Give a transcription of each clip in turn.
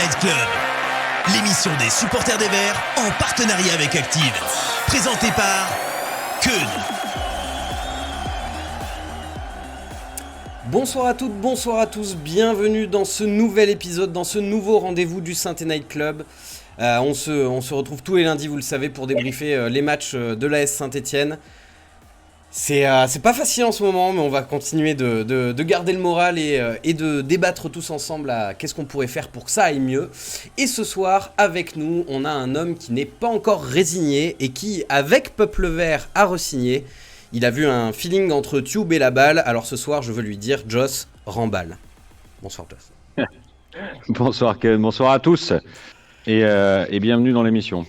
Night Club, l'émission des supporters des Verts en partenariat avec Active, présentée par Keun. Bonsoir à toutes, bonsoir à tous, bienvenue dans ce nouvel épisode, dans ce nouveau rendez-vous du Synthé Night Club. On se retrouve tous les lundis, vous le savez, pour débriefer les matchs de l'AS Saint-Etienne. C'est pas facile en ce moment, mais on va continuer de garder le moral et de débattre tous ensemble à qu'est-ce qu'on pourrait faire pour que ça aille mieux. Et ce soir, avec nous, on a un homme qui n'est pas encore résigné et qui, avec Peuple Vert, a re-signé. Il a vu un feeling entre Tube et la balle, alors ce soir, je veux lui dire, Joss, remballe. Bonsoir, Joss. Bonsoir Ken, bonsoir à tous et bienvenue dans l'émission.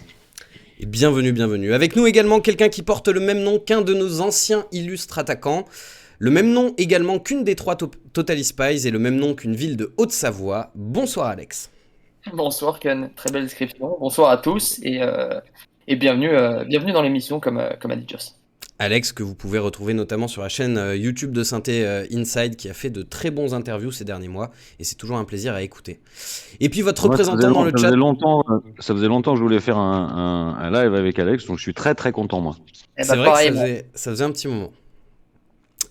Et bienvenue. Avec nous également quelqu'un qui porte le même nom qu'un de nos anciens illustres attaquants, le même nom également qu'une des 3 Totally Spies et le même nom qu'une ville de Haute-Savoie. Bonsoir Alex. Bonsoir Ken, très belle description. Bonsoir à tous et bienvenue dans l'émission comme a dit Joss. Alex, que vous pouvez retrouver notamment sur la chaîne YouTube de Synthé Inside, qui a fait de très bons interviews ces derniers mois, et c'est toujours un plaisir à écouter. Et puis votre représentant dans le chat... Ça faisait longtemps que je voulais faire un live avec Alex, donc je suis très très content moi. C'est vrai que ça faisait un petit moment.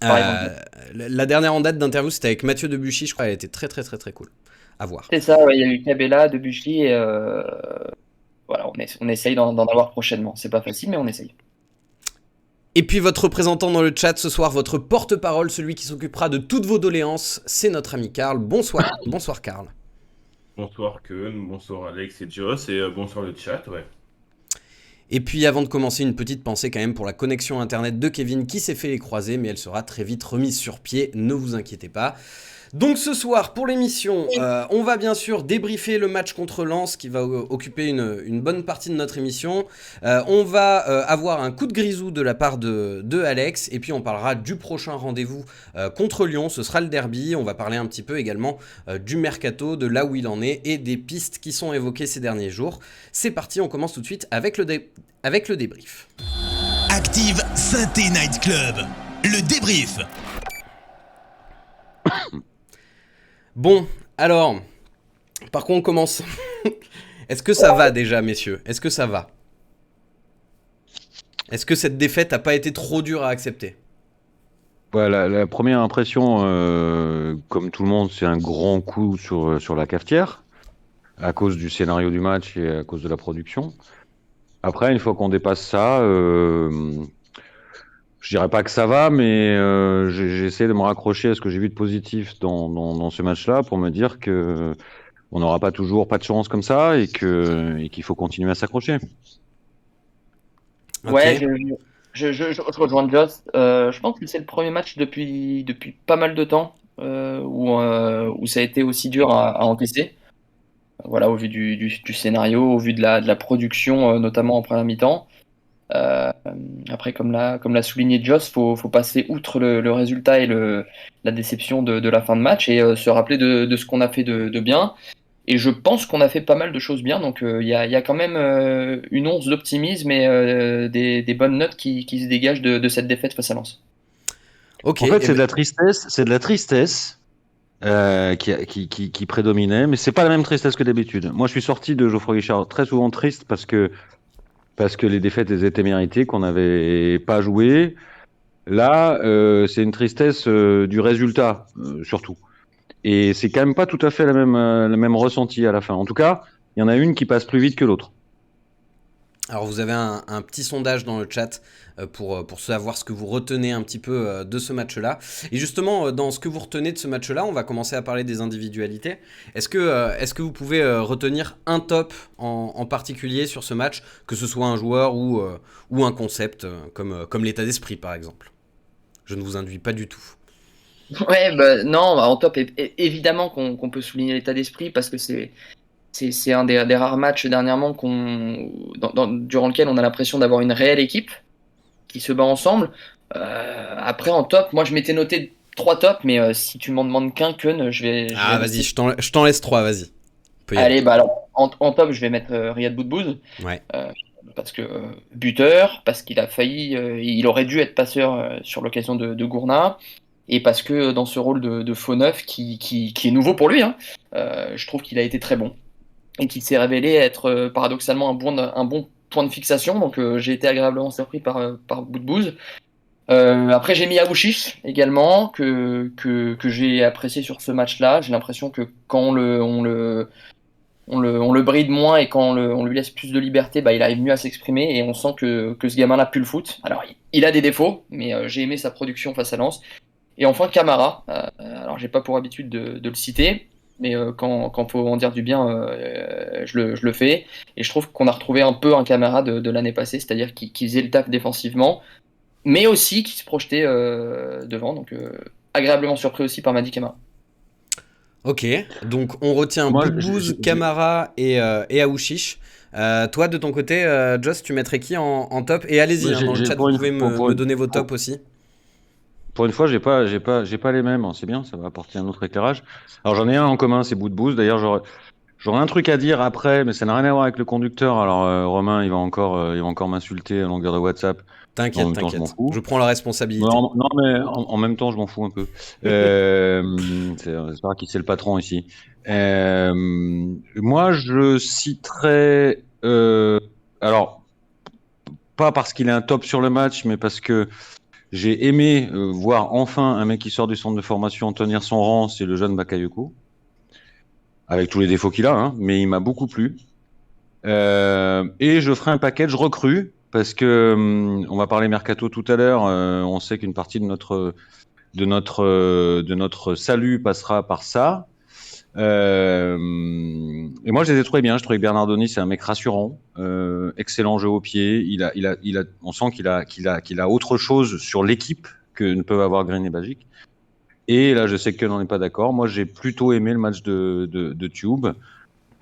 La dernière en date d'interview, c'était avec Mathieu Debuchy, je crois, elle était très cool à voir. C'est ça, ouais, il y a eu Cabella, Debuchy, et voilà, on essaye d'en avoir prochainement. C'est pas facile, mais on essaye. Et puis votre représentant dans le chat ce soir, votre porte-parole, celui qui s'occupera de toutes vos doléances, c'est notre ami Karl. Bonsoir Karl. Bonsoir Keun, bonsoir Alex et Joss, et bonsoir le chat, ouais. Et puis avant de commencer, une petite pensée quand même pour la connexion internet de Kevin qui s'est fait les croiser, mais elle sera très vite remise sur pied, ne vous inquiétez pas. Donc ce soir, pour l'émission, on va bien sûr débriefer le match contre Lens qui va occuper une bonne partie de notre émission. On va avoir un coup de grisou de la part de Alex, et puis on parlera du prochain rendez-vous contre Lyon, ce sera le derby. On va parler un petit peu également du mercato, de là où il en est, et des pistes qui sont évoquées ces derniers jours. C'est parti, on commence tout de suite avec le débrief. Active Synthé Night Club, le débrief. Bon, alors, par contre on commence. Est-ce que ça va déjà, messieurs ? Est-ce que ça va ? Est-ce que cette défaite n'a pas été trop dure à accepter ? Ouais, la première impression, comme tout le monde, c'est un grand coup sur la cafetière, à cause du scénario du match et à cause de la production. Après, une fois qu'on dépasse ça, je dirais pas que ça va, mais j'essaie de me raccrocher à ce que j'ai vu de positif dans ce match-là pour me dire que on n'aura pas toujours pas de chance comme ça et qu'il faut continuer à s'accrocher. Okay. Ouais, je rejoins Joss. Je pense que c'est le premier match depuis pas mal de temps où ça a été aussi dur à encaisser. Voilà, au vu du scénario, au vu de la production, notamment en première mi-temps. Après, comme l'a souligné Joss, faut passer outre le résultat et la déception de la fin de match et se rappeler de ce qu'on a fait de bien. Et je pense qu'on a fait pas mal de choses bien, donc il y a quand même une once d'optimisme et des bonnes notes qui se dégagent de cette défaite face à Lens. Okay, en fait, c'est de la tristesse qui prédominait, mais c'est pas la même tristesse que d'habitude. Moi, je suis sorti de Geoffroy Guichard très souvent triste parce que les défaites elles étaient méritées, qu'on n'avait pas joué. Là, c'est une tristesse du résultat, surtout. Et c'est quand même pas tout à fait la même ressenti à la fin. En tout cas, il y en a une qui passe plus vite que l'autre. Alors vous avez un petit sondage dans le chat pour savoir ce que vous retenez un petit peu de ce match-là. Et justement, dans ce que vous retenez de ce match-là, on va commencer à parler des individualités. Est-ce que vous pouvez retenir un top en particulier sur ce match, que ce soit un joueur ou un concept, comme l'état d'esprit par exemple ? Je ne vous induis pas du tout. Ouais, non, en top, évidemment qu'on peut souligner l'état d'esprit parce que c'est un des rares matchs dernièrement durant lequel on a l'impression d'avoir une réelle équipe qui se bat ensemble. Après, en top, moi je m'étais noté 3 tops, mais si tu m'en demandes qu'un, je vais vas-y, je t'en laisse 3, vas-y. Allez, alors, en top, je vais mettre Riyad Boudbouz. Ouais. Parce que buteur, parce qu'il a failli, il aurait dû être passeur sur l'occasion de Gourna. Et parce que dans ce rôle de faux neuf qui est nouveau pour lui, je trouve qu'il a été très bon. et qui s'est révélé être paradoxalement un bon point de fixation. Donc j'ai été agréablement surpris par Boudbouz. Après, j'ai mis Aouchiche également, que j'ai apprécié sur ce match-là. J'ai l'impression que quand on le bride moins et quand on lui laisse plus de liberté, bah, il arrive mieux à s'exprimer et on sent que ce gamin-là pue le foot. Alors, il a des défauts, mais j'ai aimé sa production face à Lens. Et enfin, Camara. Alors, j'ai pas pour habitude de le citer, mais quand faut en dire du bien, je le fais. Et je trouve qu'on a retrouvé un peu un Camara de l'année passée, c'est-à-dire qui faisait le taf défensivement, mais aussi qui se projetait devant. Donc, agréablement surpris aussi par Mady Camara. Ok, donc on retient Moi, Boudbouz, Camara et Aouchiche. Toi, de ton côté, Joss, tu mettrais qui en top? Et allez-y, moi, dans le chat, vous pouvez me donner vos pour- tops aussi. pour une fois, j'ai pas les mêmes. C'est bien, ça va apporter un autre éclairage. Alors j'en ai un en commun, c'est Boudbouz. D'ailleurs, j'aurais un truc à dire après, mais ça n'a rien à voir avec le conducteur. Alors Romain, il va encore m'insulter à longueur de WhatsApp. En T'inquiète, même temps, je m'en t'inquiète. fous. Je prends la responsabilité. Non, mais en même temps, je m'en fous un peu. C'est pas qui c'est le patron ici. Moi, je citerai. Alors, pas parce qu'il est un top sur le match, mais parce que j'ai aimé voir enfin un mec qui sort du centre de formation tenir son rang, c'est le jeune Bakayoko, avec tous les défauts qu'il a, hein, mais il m'a beaucoup plu. Et je ferai un package recrue, parce que on va parler mercato tout à l'heure. On sait qu'une partie de notre salut passera par ça. Et moi, je les ai trouvés bien. Je trouvais que Bernardoni, c'est un mec rassurant, excellent jeu au pied. On sent qu'il a autre chose sur l'équipe que ne peuvent avoir Green et Bagic. Et là, je sais que n'en est pas d'accord. Moi, j'ai plutôt aimé le match de Tube.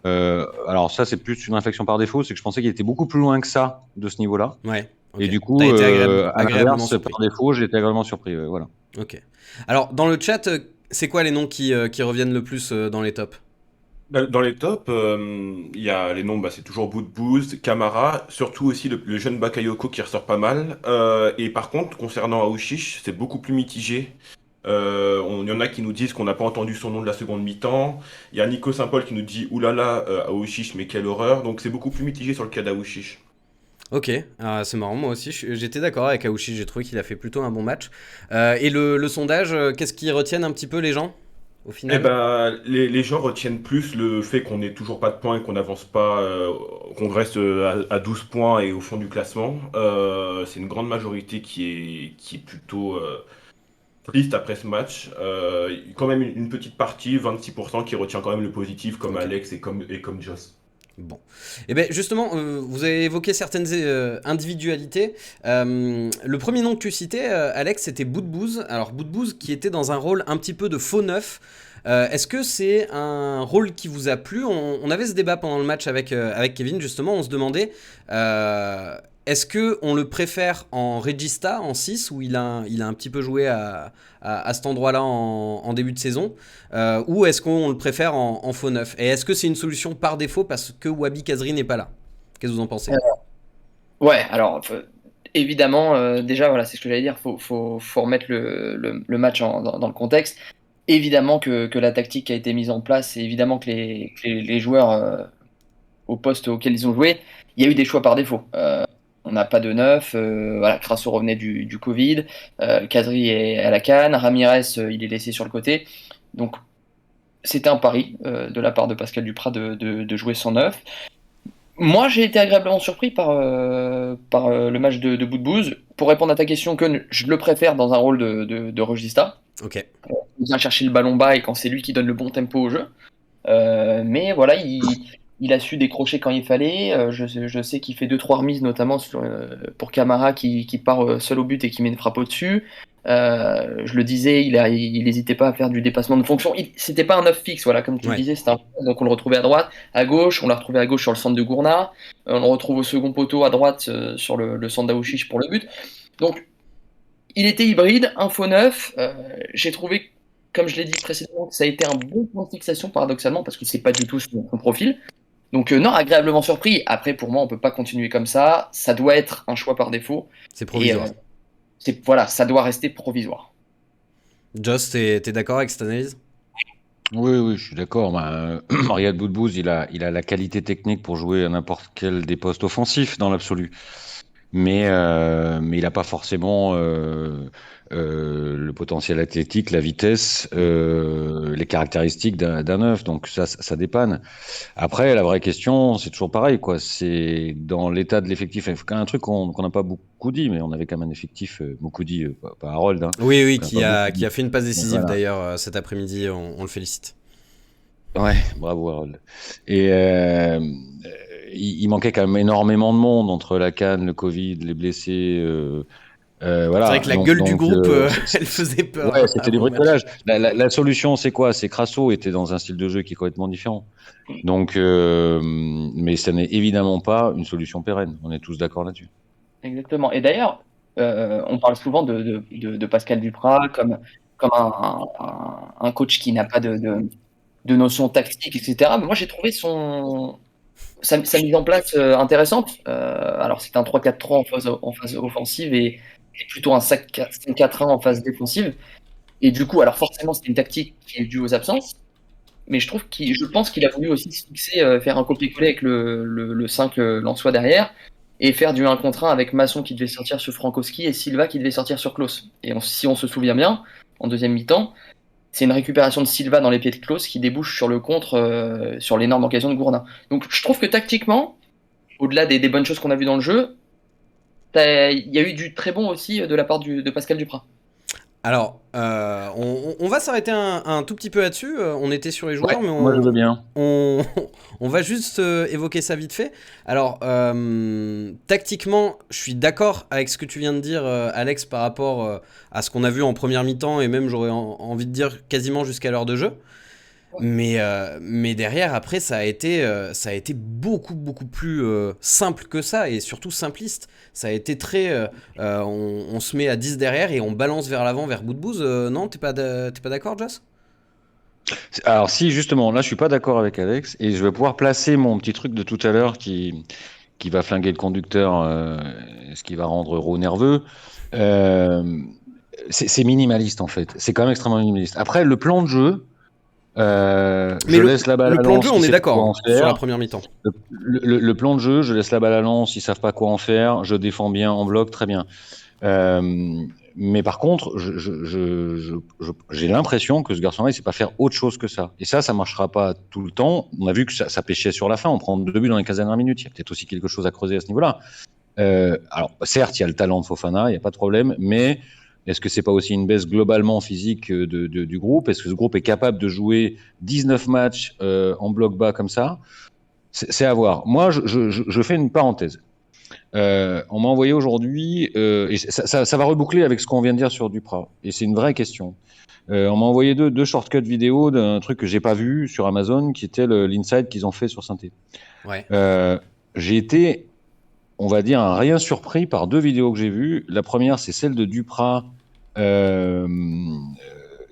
Alors ça, c'est plus une réflexion par défaut, c'est que je pensais qu'il était beaucoup plus loin que ça de ce niveau-là. Ouais, ok. Et du coup, T'as été à agréablement l'inverse, surpris. par défaut, j'ai été agréablement surpris. Voilà. Ok. Alors, dans le chat, c'est quoi les noms qui reviennent le plus dans les tops? Dans les tops, il y a les noms, bah, c'est toujours Boudbouz, Camara, surtout aussi le jeune Bakayoko qui ressort pas mal. Et par contre, concernant Aouchiche, c'est beaucoup plus mitigé. Il y en a qui nous disent qu'on n'a pas entendu son nom de la seconde mi-temps. Il y a Nico Saint-Paul qui nous dit oulala, Aouchiche, mais quelle horreur. Donc c'est beaucoup plus mitigé sur le cas d'Aouchiche. Ok, c'est marrant, moi aussi j'étais d'accord avec Aouchi, j'ai trouvé qu'il a fait plutôt un bon match. Et le sondage, qu'est-ce qu'ils retiennent un petit peu les gens, au Eh final? ben, les gens retiennent plus le fait qu'on n'ait toujours pas de points et qu'on n'avance pas, qu'on reste à 12 points et au fond du classement. C'est une grande majorité qui est plutôt triste après ce match. Quand même une petite partie, 26%, qui retient quand même le positif, comme Ok. Alex et comme Joss. Bon. Et bien justement, vous avez évoqué certaines individualités. Le premier nom que tu citais, Alex, c'était Boudbouz. Alors Boudbouz qui était dans un rôle un petit peu de faux neuf. Est-ce que c'est un rôle qui vous a plu? On avait ce débat pendant le match avec Kevin, justement. On se demandait, est-ce que on le préfère en Regista, en 6, où il a un petit peu joué à cet endroit-là en début de saison, ou est-ce qu'on le préfère en faux neuf? Et est-ce que c'est une solution par défaut parce que Wabi Kazri n'est pas là? Qu'est-ce que vous en pensez? Ouais, alors évidemment, déjà, voilà, c'est ce que j'allais dire, faut remettre le match dans le contexte. Évidemment que la tactique a été mise en place, et évidemment que les joueurs au poste auquel ils ont joué, il y a eu des choix par défaut. On n'a pas de neuf, voilà, Crasso revenait du Covid, Kadri est à la canne, Ramirez, il est laissé sur le côté. Donc c'était un pari de la part de Pascal Duprat de jouer sans neuf. Moi, j'ai été agréablement surpris par le match de Boudbouz. Pour répondre à ta question, que je le préfère dans un rôle de regista. Ok. Il vient chercher le ballon bas et quand c'est lui qui donne le bon tempo au jeu. Mais voilà, il a su décrocher quand il fallait. Je sais qu'il fait 2-3 remises, notamment pour Camara qui part seul au but et qui met une frappe au-dessus. Je le disais, il n'hésitait pas à faire du dépassement de fonction. C'était pas un 9 fixe, voilà, comme tu le Ouais. disais, c'était donc on le retrouvait à droite, à gauche, on l'a retrouvé à gauche sur le centre de Gourna, on le retrouve au second poteau à droite sur le centre d'Aouchiche pour le but. Donc il était hybride, un faux neuf. J'ai trouvé, comme je l'ai dit précédemment, que ça a été un bon point de fixation, paradoxalement, parce que c'est pas du tout son profil. Donc non, agréablement surpris. Après, pour moi, on peut pas continuer comme ça. Ça doit être un choix par défaut. C'est Et provisoire. voilà, ça doit rester provisoire. Joss, t'es d'accord avec cette analyse? Oui, oui, je suis d'accord. Riyad Boudbouz, il a la qualité technique pour jouer à n'importe quel des postes offensifs dans l'absolu. Mais il n'a pas forcément le potentiel athlétique, la vitesse, les caractéristiques d'un neuf. Donc ça dépanne. Après, la vraie question, c'est toujours pareil, quoi. C'est dans l'état de l'effectif. Il faut quand même un truc qu'on n'a pas beaucoup dit, mais on avait quand même un effectif, beaucoup dit, pas Harold, hein. Oui, oui, On n'a pas beaucoup qui dit. a fait une passe décisive Voilà. d'ailleurs cet après-midi, on le félicite. Ouais, bravo Harold. Et il manquait quand même énormément de monde entre la CAN, le Covid, les blessés. C'est vrai Voilà. que la gueule du groupe, C'est- elle faisait peur ouais, c'était du avant le match. bricolage. La solution, c'est quoi? C'est Crasso était dans un style de jeu qui est complètement différent. Donc, mais ça n'est évidemment pas une solution pérenne. On est tous d'accord là-dessus. Exactement. Et d'ailleurs, on parle souvent de Pascal Duprat comme un coach qui n'a pas de notion tactique, etc. Mais moi, j'ai trouvé sa mise en place intéressante. Alors, c'est un 3-4-3 en phase offensive et plutôt un 5-4-1 en phase défensive. Et du coup, alors forcément, c'est une tactique qui est due aux absences. Mais je pense qu'il a voulu aussi se fixer, faire un copier-coller avec le 5 Lensois derrière et faire du 1 contre 1 avec Masson qui devait sortir sur Frankowski et Silva qui devait sortir sur Klose. Et si on se souvient bien, en deuxième mi-temps, c'est une récupération de Silva dans les pieds de Klose qui débouche sur le contre, sur l'énorme occasion de Gourdin. Donc je trouve que tactiquement, au-delà des bonnes choses qu'on a vues dans le jeu, il y a eu du très bon aussi de la part de Pascal Duprat. Alors, on va s'arrêter un tout petit peu là-dessus. On était sur les Ouais, joueurs, mais moi je veux bien. on, on va juste évoquer ça vite fait. Alors, tactiquement, je suis d'accord avec ce que tu viens de dire, Alex, par rapport à ce qu'on a vu en première mi-temps, et même j'aurais envie de dire quasiment jusqu'à l'heure de jeu. Mais derrière, après, ça a été beaucoup, beaucoup plus simple que ça, et surtout simpliste. Ça a été très... on se met à 10 derrière et on balance vers l'avant, vers bout de bouse. Non, t'es pas d'accord, Joss? Alors si justement, là je suis pas d'accord avec Alex et je vais pouvoir placer mon petit truc de tout à l'heure qui va flinguer le conducteur, ce qui va rendre Euro nerveux. Euh, c'est minimaliste en fait. C'est quand même extrêmement minimaliste. Après le plan de jeu, Mais je laisse la balle le à plan de Lens jeu, qui on est sait pas d'accord, quoi hein, en sur la faire. première mi-temps. Le plan de jeu, je laisse la balle à Lens, ils savent pas quoi en faire. Je défends bien en bloc, très bien. Euh, mais par contre, j'ai l'impression que ce garçon-là, il sait pas faire autre chose que ça. Et ça marchera pas tout le temps. On a vu que ça pêchait sur la fin. On prend 2 buts dans les 15 dernières minutes. Il y a peut-être aussi quelque chose à creuser à ce niveau-là. Alors, certes, il y a le talent de Fofana, il n'y a pas de problème, mais est-ce que c'est pas aussi une baisse globalement physique du groupe? Est-ce que ce groupe est capable de jouer 19 matchs en bloc bas comme ça? C'est à voir. Moi, je fais une parenthèse. On m'a envoyé aujourd'hui, et ça va reboucler avec ce qu'on vient de dire sur Duprat, et c'est une vraie question. On m'a envoyé deux shortcuts vidéo d'un truc que j'ai pas vu sur Amazon, qui était l'inside qu'ils ont fait sur Synthé. Ouais. J'ai été, on va dire, un rien surpris par 2 vidéos que j'ai vues. La première, c'est celle de Duprat,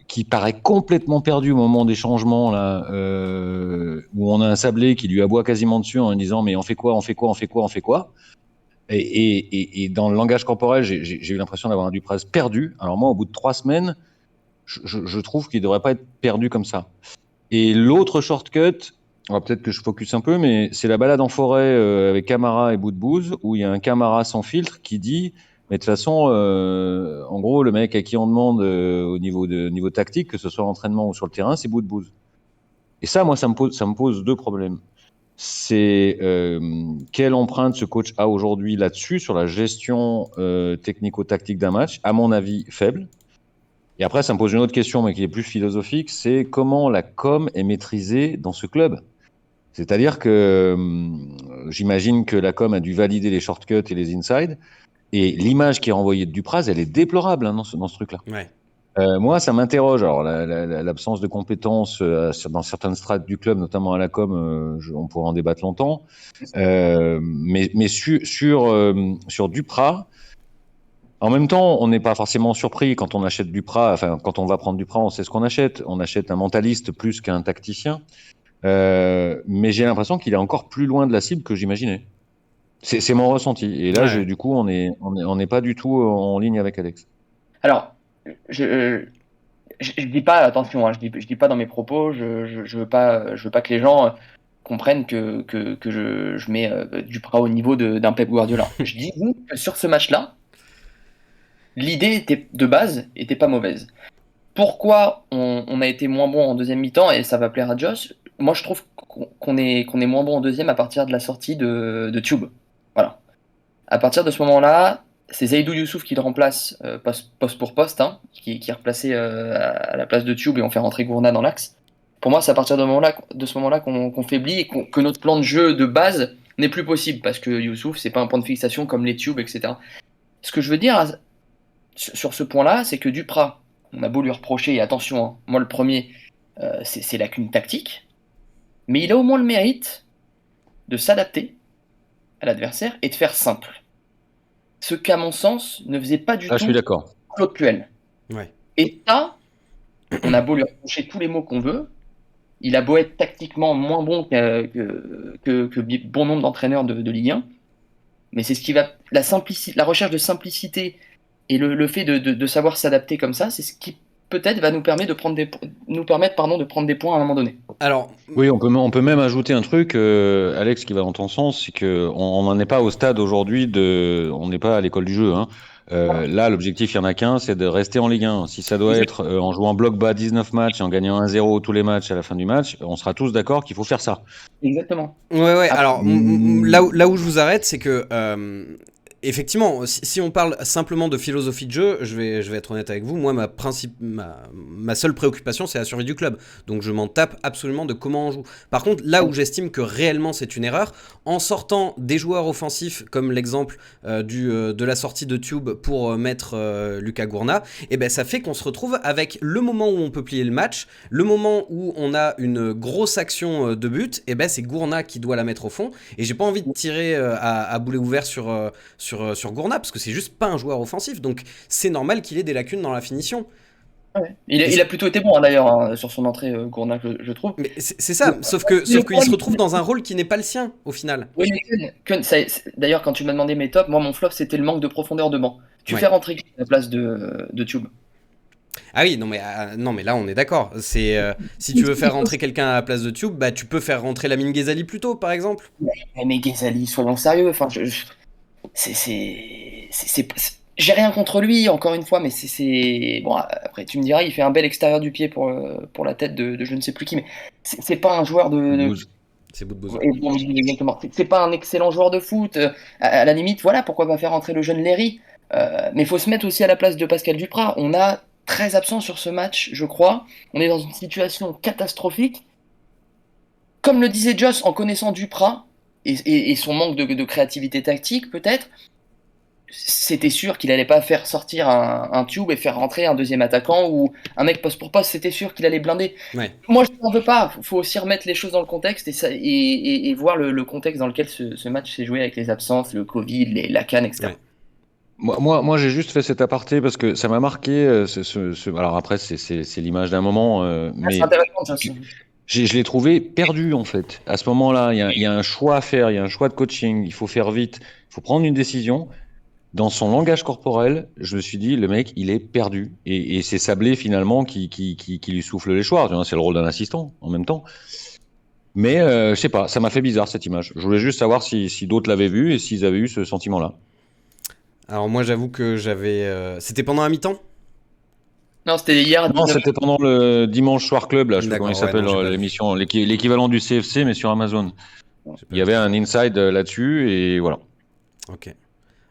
qui paraît complètement perdu au moment des changements, là, où on a un Sablé qui lui aboie quasiment dessus en disant mais on fait quoi, on fait quoi, on fait quoi, on fait quoi. Et dans le langage corporel, j'ai eu l'impression d'avoir un Dupraz perdu. Alors moi, au bout de 3 semaines, je trouve qu'il ne devrait pas être perdu comme ça. Et l'autre shortcut, peut-être que je focus un peu, mais c'est la balade en forêt avec Camara et Boudbouz, où il y a un Camara sans filtre qui dit, mais de toute façon, en gros, le mec à qui on demande au niveau tactique, que ce soit l'entraînement ou sur le terrain, c'est Boudbouz. Et ça, moi, ça me pose 2 problèmes. C'est quelle empreinte ce coach a aujourd'hui là-dessus, sur la gestion technico-tactique d'un match, à mon avis faible. Et après, ça me pose une autre question, mais qui est plus philosophique, c'est comment la com est maîtrisée dans ce club. C'est-à-dire que j'imagine que la com a dû valider les shortcuts et les insides, et l'image qui est renvoyée de Dupraz, elle est déplorable dans ce truc-là. Ouais. Moi, ça m'interroge. Alors, l'absence de compétences dans certaines strates du club, notamment à la com, on pourrait en débattre longtemps. Mais sur Duprat, en même temps, on n'est pas forcément surpris quand on achète Duprat. Enfin, quand on va prendre Duprat, on sait ce qu'on achète. On achète un mentaliste plus qu'un tacticien. Mais j'ai l'impression qu'il est encore plus loin de la cible que j'imaginais. C'est mon ressenti. Et là, Ouais. du coup, on n'est pas du tout en ligne avec Alex. Alors, je, je dis pas, attention, hein, je dis pas dans mes propos, je veux pas que les gens comprennent que je mets Duprat au niveau d'un Pep Guardiola. Je dis que sur ce match-là, l'idée de base était pas mauvaise. Pourquoi on a été moins bon en deuxième mi-temps, et ça va plaire à Josh. Moi, je trouve qu'on est moins bon en deuxième à partir de la sortie de Tube. Voilà. À partir de ce moment-là, c'est Zaidou Youssouf qui le remplace poste pour poste, hein, qui est replacé à la place de Tube, et on fait rentrer Gourna dans l'axe. Pour moi, c'est à partir de ce moment-là qu'on faiblit et que notre plan de jeu de base n'est plus possible, parce que Youssouf, c'est pas un point de fixation comme les Tubes, etc. Ce que je veux dire sur ce point-là, c'est que Duprat, on a beau lui reprocher, et attention, hein, moi le premier, c'est lacune tactique, mais il a au moins le mérite de s'adapter à l'adversaire et de faire simple. Ce qu'à mon sens ne faisait pas du Là, je suis tout d'accord. Claude Puel. Ouais. Et ça, on a beau lui reprocher tous les mots qu'on veut, il a beau être tactiquement moins bon que bon nombre d'entraîneurs de Ligue 1, mais c'est ce qui va, la recherche de simplicité et le fait de savoir s'adapter comme ça, c'est ce qui peut-être va nous permettre de prendre des points à un moment donné. Alors, Oui, on peut même ajouter un truc, Alex, qui va dans ton sens, c'est qu'on n'en est pas au stade aujourd'hui on n'est pas à l'école du jeu, hein. Là, l'objectif, il n'y en a qu'un, c'est de rester en Ligue 1. Si ça doit être en jouant bloc bas 19 matchs et en gagnant 1-0 tous les matchs à la fin du match, on sera tous d'accord qu'il faut faire ça. Exactement. ouais, Ah, alors là où je vous arrête, c'est que effectivement, si on parle simplement de philosophie de jeu, je vais être honnête avec vous, moi ma seule préoccupation, c'est la survie du club. Donc je m'en tape absolument de comment on joue. Par contre, là où j'estime que réellement c'est une erreur, en sortant des joueurs offensifs, comme l'exemple de la sortie de Tube pour mettre Lucas Gourna, et ben ça fait qu'on se retrouve avec le moment où on peut plier le match, le moment où on a une grosse action de but, et ben c'est Gourna qui doit la mettre au fond. Et j'ai pas envie de tirer à boulet ouvert sur Gourna, parce que c'est juste pas un joueur offensif, donc c'est normal qu'il ait des lacunes dans la finition. Ouais. Il a plutôt été bon, hein, d'ailleurs, hein, sur son entrée, Gourna, je trouve. Mais c'est ça, sauf qu'il se retrouve dans un rôle qui n'est pas le sien, au final. Oui, mais d'ailleurs, quand tu m'as demandé mes tops, moi, mon flop, c'était le manque de profondeur de banc. Tu Ouais. fais rentrer à la place de Tube. Ah oui, non mais là on est d'accord. C'est si tu veux faire rentrer quelqu'un à la place de Tube, bah tu peux faire rentrer Lamine Ghezali plus tôt, par exemple. Mais Ghezali, soyons sérieux, enfin, j'ai rien contre lui, encore une fois, mais bon, après tu me diras, il fait un bel extérieur du pied pour la tête de je ne sais plus qui, mais c'est pas un joueur de C'est bout de bouse. bon, exactement. C'est pas un excellent joueur de foot. À la limite, voilà, pourquoi pas faire entrer le jeune Léry. Mais il faut se mettre aussi à la place de Pascal Duprat. On a 13 absents sur ce match, je crois. On est dans une situation catastrophique. Comme le disait Joss, en connaissant Duprat et son manque de créativité tactique, peut-être, c'était sûr qu'il allait pas faire sortir un Tube et faire rentrer un deuxième attaquant ou un mec poste pour poste. C'était sûr qu'il allait blinder. Ouais. Moi, je n'en veux pas. Il faut aussi remettre les choses dans le contexte et voir le contexte dans lequel ce match s'est joué, avec les absences, le Covid, la CAN, etc. Ouais. Moi, j'ai juste fait cet aparté parce que ça m'a marqué. Alors après, c'est l'image d'un moment, mais C'est intéressant, ça aussi. je l'ai trouvé perdu en fait. À ce moment-là, il y a un choix à faire, il y a un choix de coaching. Il faut faire vite, il faut prendre une décision. Dans son langage corporel, je me suis dit, le mec, il est perdu. Et c'est Sablé finalement qui lui souffle les choix. Tu vois, c'est le rôle d'un assistant en même temps. Mais je sais pas, ça m'a fait bizarre cette image. Je voulais juste savoir si d'autres l'avaient vu et s'ils avaient eu ce sentiment-là. Alors moi j'avoue que j'avais... C'était pendant un mi-temps ? Non, c'était hier. à Non, 19h. c'était pendant le Dimanche Soir Club, là, je sais pas comment il D'accord, s'appelle, ouais, non, j'ai pas vu. l'émission, l'équivalent du CFC, mais sur Amazon. Il y avait un inside là-dessus, et voilà. Ok.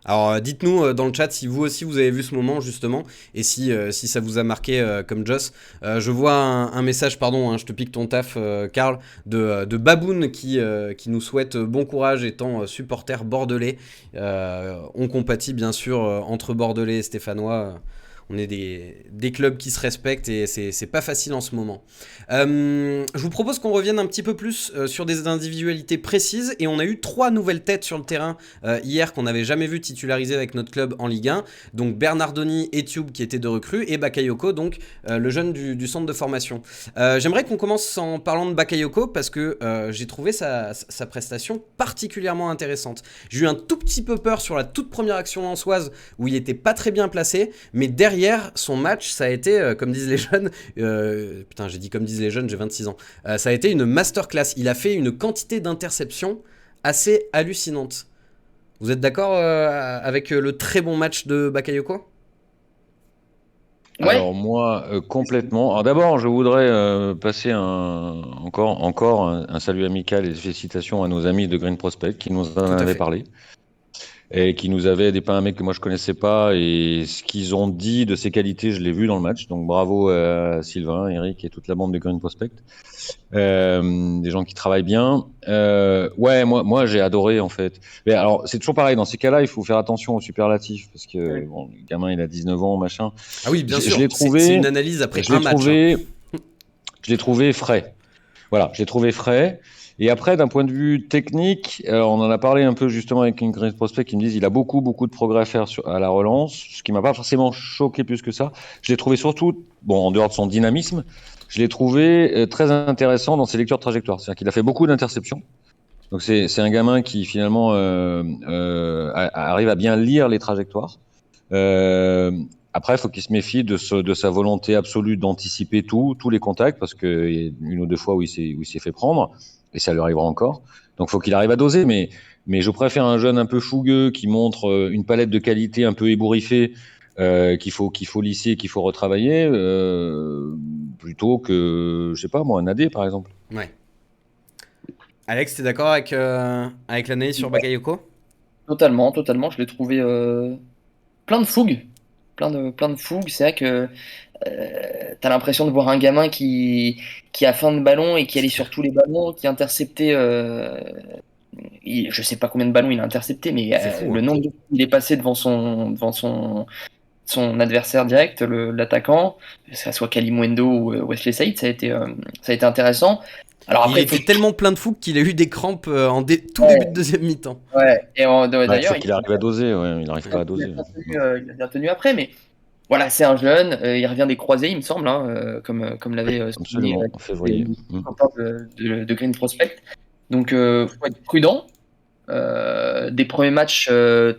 Alors dites-nous dans le chat si vous aussi vous avez vu ce moment justement et si ça vous a marqué comme Joss. Je vois un message, pardon, hein, je te pique ton taf Karl, de Baboun qui nous souhaite bon courage étant supporter bordelais. On compatit bien sûr entre bordelais et stéphanois. On est des clubs qui se respectent et c'est pas facile en ce moment. Je vous propose qu'on revienne un petit peu plus sur des individualités précises et on a eu 3 nouvelles têtes sur le terrain hier qu'on n'avait jamais vu titulariser avec notre club en Ligue 1. Donc Bernardoni et Tube qui étaient de recrues et Bakayoko, donc le jeune du centre de formation. J'aimerais qu'on commence en parlant de Bakayoko parce que j'ai trouvé sa prestation particulièrement intéressante. J'ai eu un tout petit peu peur sur la toute première action lensoise où il était pas très bien placé, mais derrière hier, son match, ça a été, comme disent les jeunes, putain, j'ai dit comme disent les jeunes, j'ai 26 ans, ça a été une masterclass. Il a fait une quantité d'interceptions assez hallucinante. Vous êtes d'accord avec le très bon match de Bakayoko ? Ouais. Alors moi, complètement. Alors d'abord, je voudrais passer encore un salut amical et des félicitations à nos amis de Green Prospect qui nous en à avaient fait. parlé et qui nous avaient dépeint un mec que moi je connaissais pas et ce qu'ils ont dit de ses qualités, je l'ai vu dans le match. Donc bravo à Sylvain, Eric et toute la bande de Green Prospect. Des gens qui travaillent bien. Ouais, moi j'ai adoré en fait. Mais alors c'est toujours pareil, dans ces cas-là, il faut faire attention aux superlatifs parce que bon, le gamin il a 19 ans, machin. Ah oui, bien sûr, Je l'ai c'est trouvé, une analyse après je un l'ai match. je l'ai trouvé frais. Voilà, je l'ai trouvé frais. Et après, d'un point de vue technique, on en a parlé un peu justement avec une Green Prospect qui me disent il a beaucoup de progrès à faire à la relance, ce qui m'a pas forcément choqué plus que ça. Je l'ai trouvé surtout, bon, en dehors de son dynamisme, je l'ai trouvé très intéressant dans ses lectures de trajectoire. C'est-à-dire qu'il a fait beaucoup d'interceptions. Donc c'est un gamin qui finalement arrive à bien lire les trajectoires. Après, il faut qu'il se méfie de sa volonté absolue d'anticiper tous les contacts, parce qu'il y a une ou deux fois où il s'est fait prendre, et ça lui arrivera encore. Donc, il faut qu'il arrive à doser, mais je préfère un jeune un peu fougueux qui montre une palette de qualité un peu ébouriffée, qu'il faut lisser, qu'il faut retravailler, plutôt que, je sais pas moi, un AD par exemple. Ouais. Alex, t'es d'accord avec l'analyse sur Bakayoko ? Totalement. Je l'ai trouvé plein de fougue. Plein de fougue. C'est vrai que t'as l'impression de voir un gamin qui a faim de ballon et qui allait sur tous les ballons, qui interceptait. Je sais pas combien de ballons il a intercepté, mais C'est fou, le hein. nombre de fois où il est passé devant son adversaire direct, l'attaquant, que ce soit Kalimundo ou Wesley Saïd, ça a été intéressant. Alors Il après, était tellement plein de fougue qu'il a eu des crampes tout Ouais. début de deuxième mi-temps. Ouais. Et d'ailleurs, Il faut qu'il arrive à doser, ouais, il n'arrive pas à doser. il a bien tenu après, mais voilà, c'est un jeune, il revient des croisés, il me semble, hein, comme l'avait souligné Absolument, en février. de Green Prospect. Donc, faut être prudent. Des premiers matchs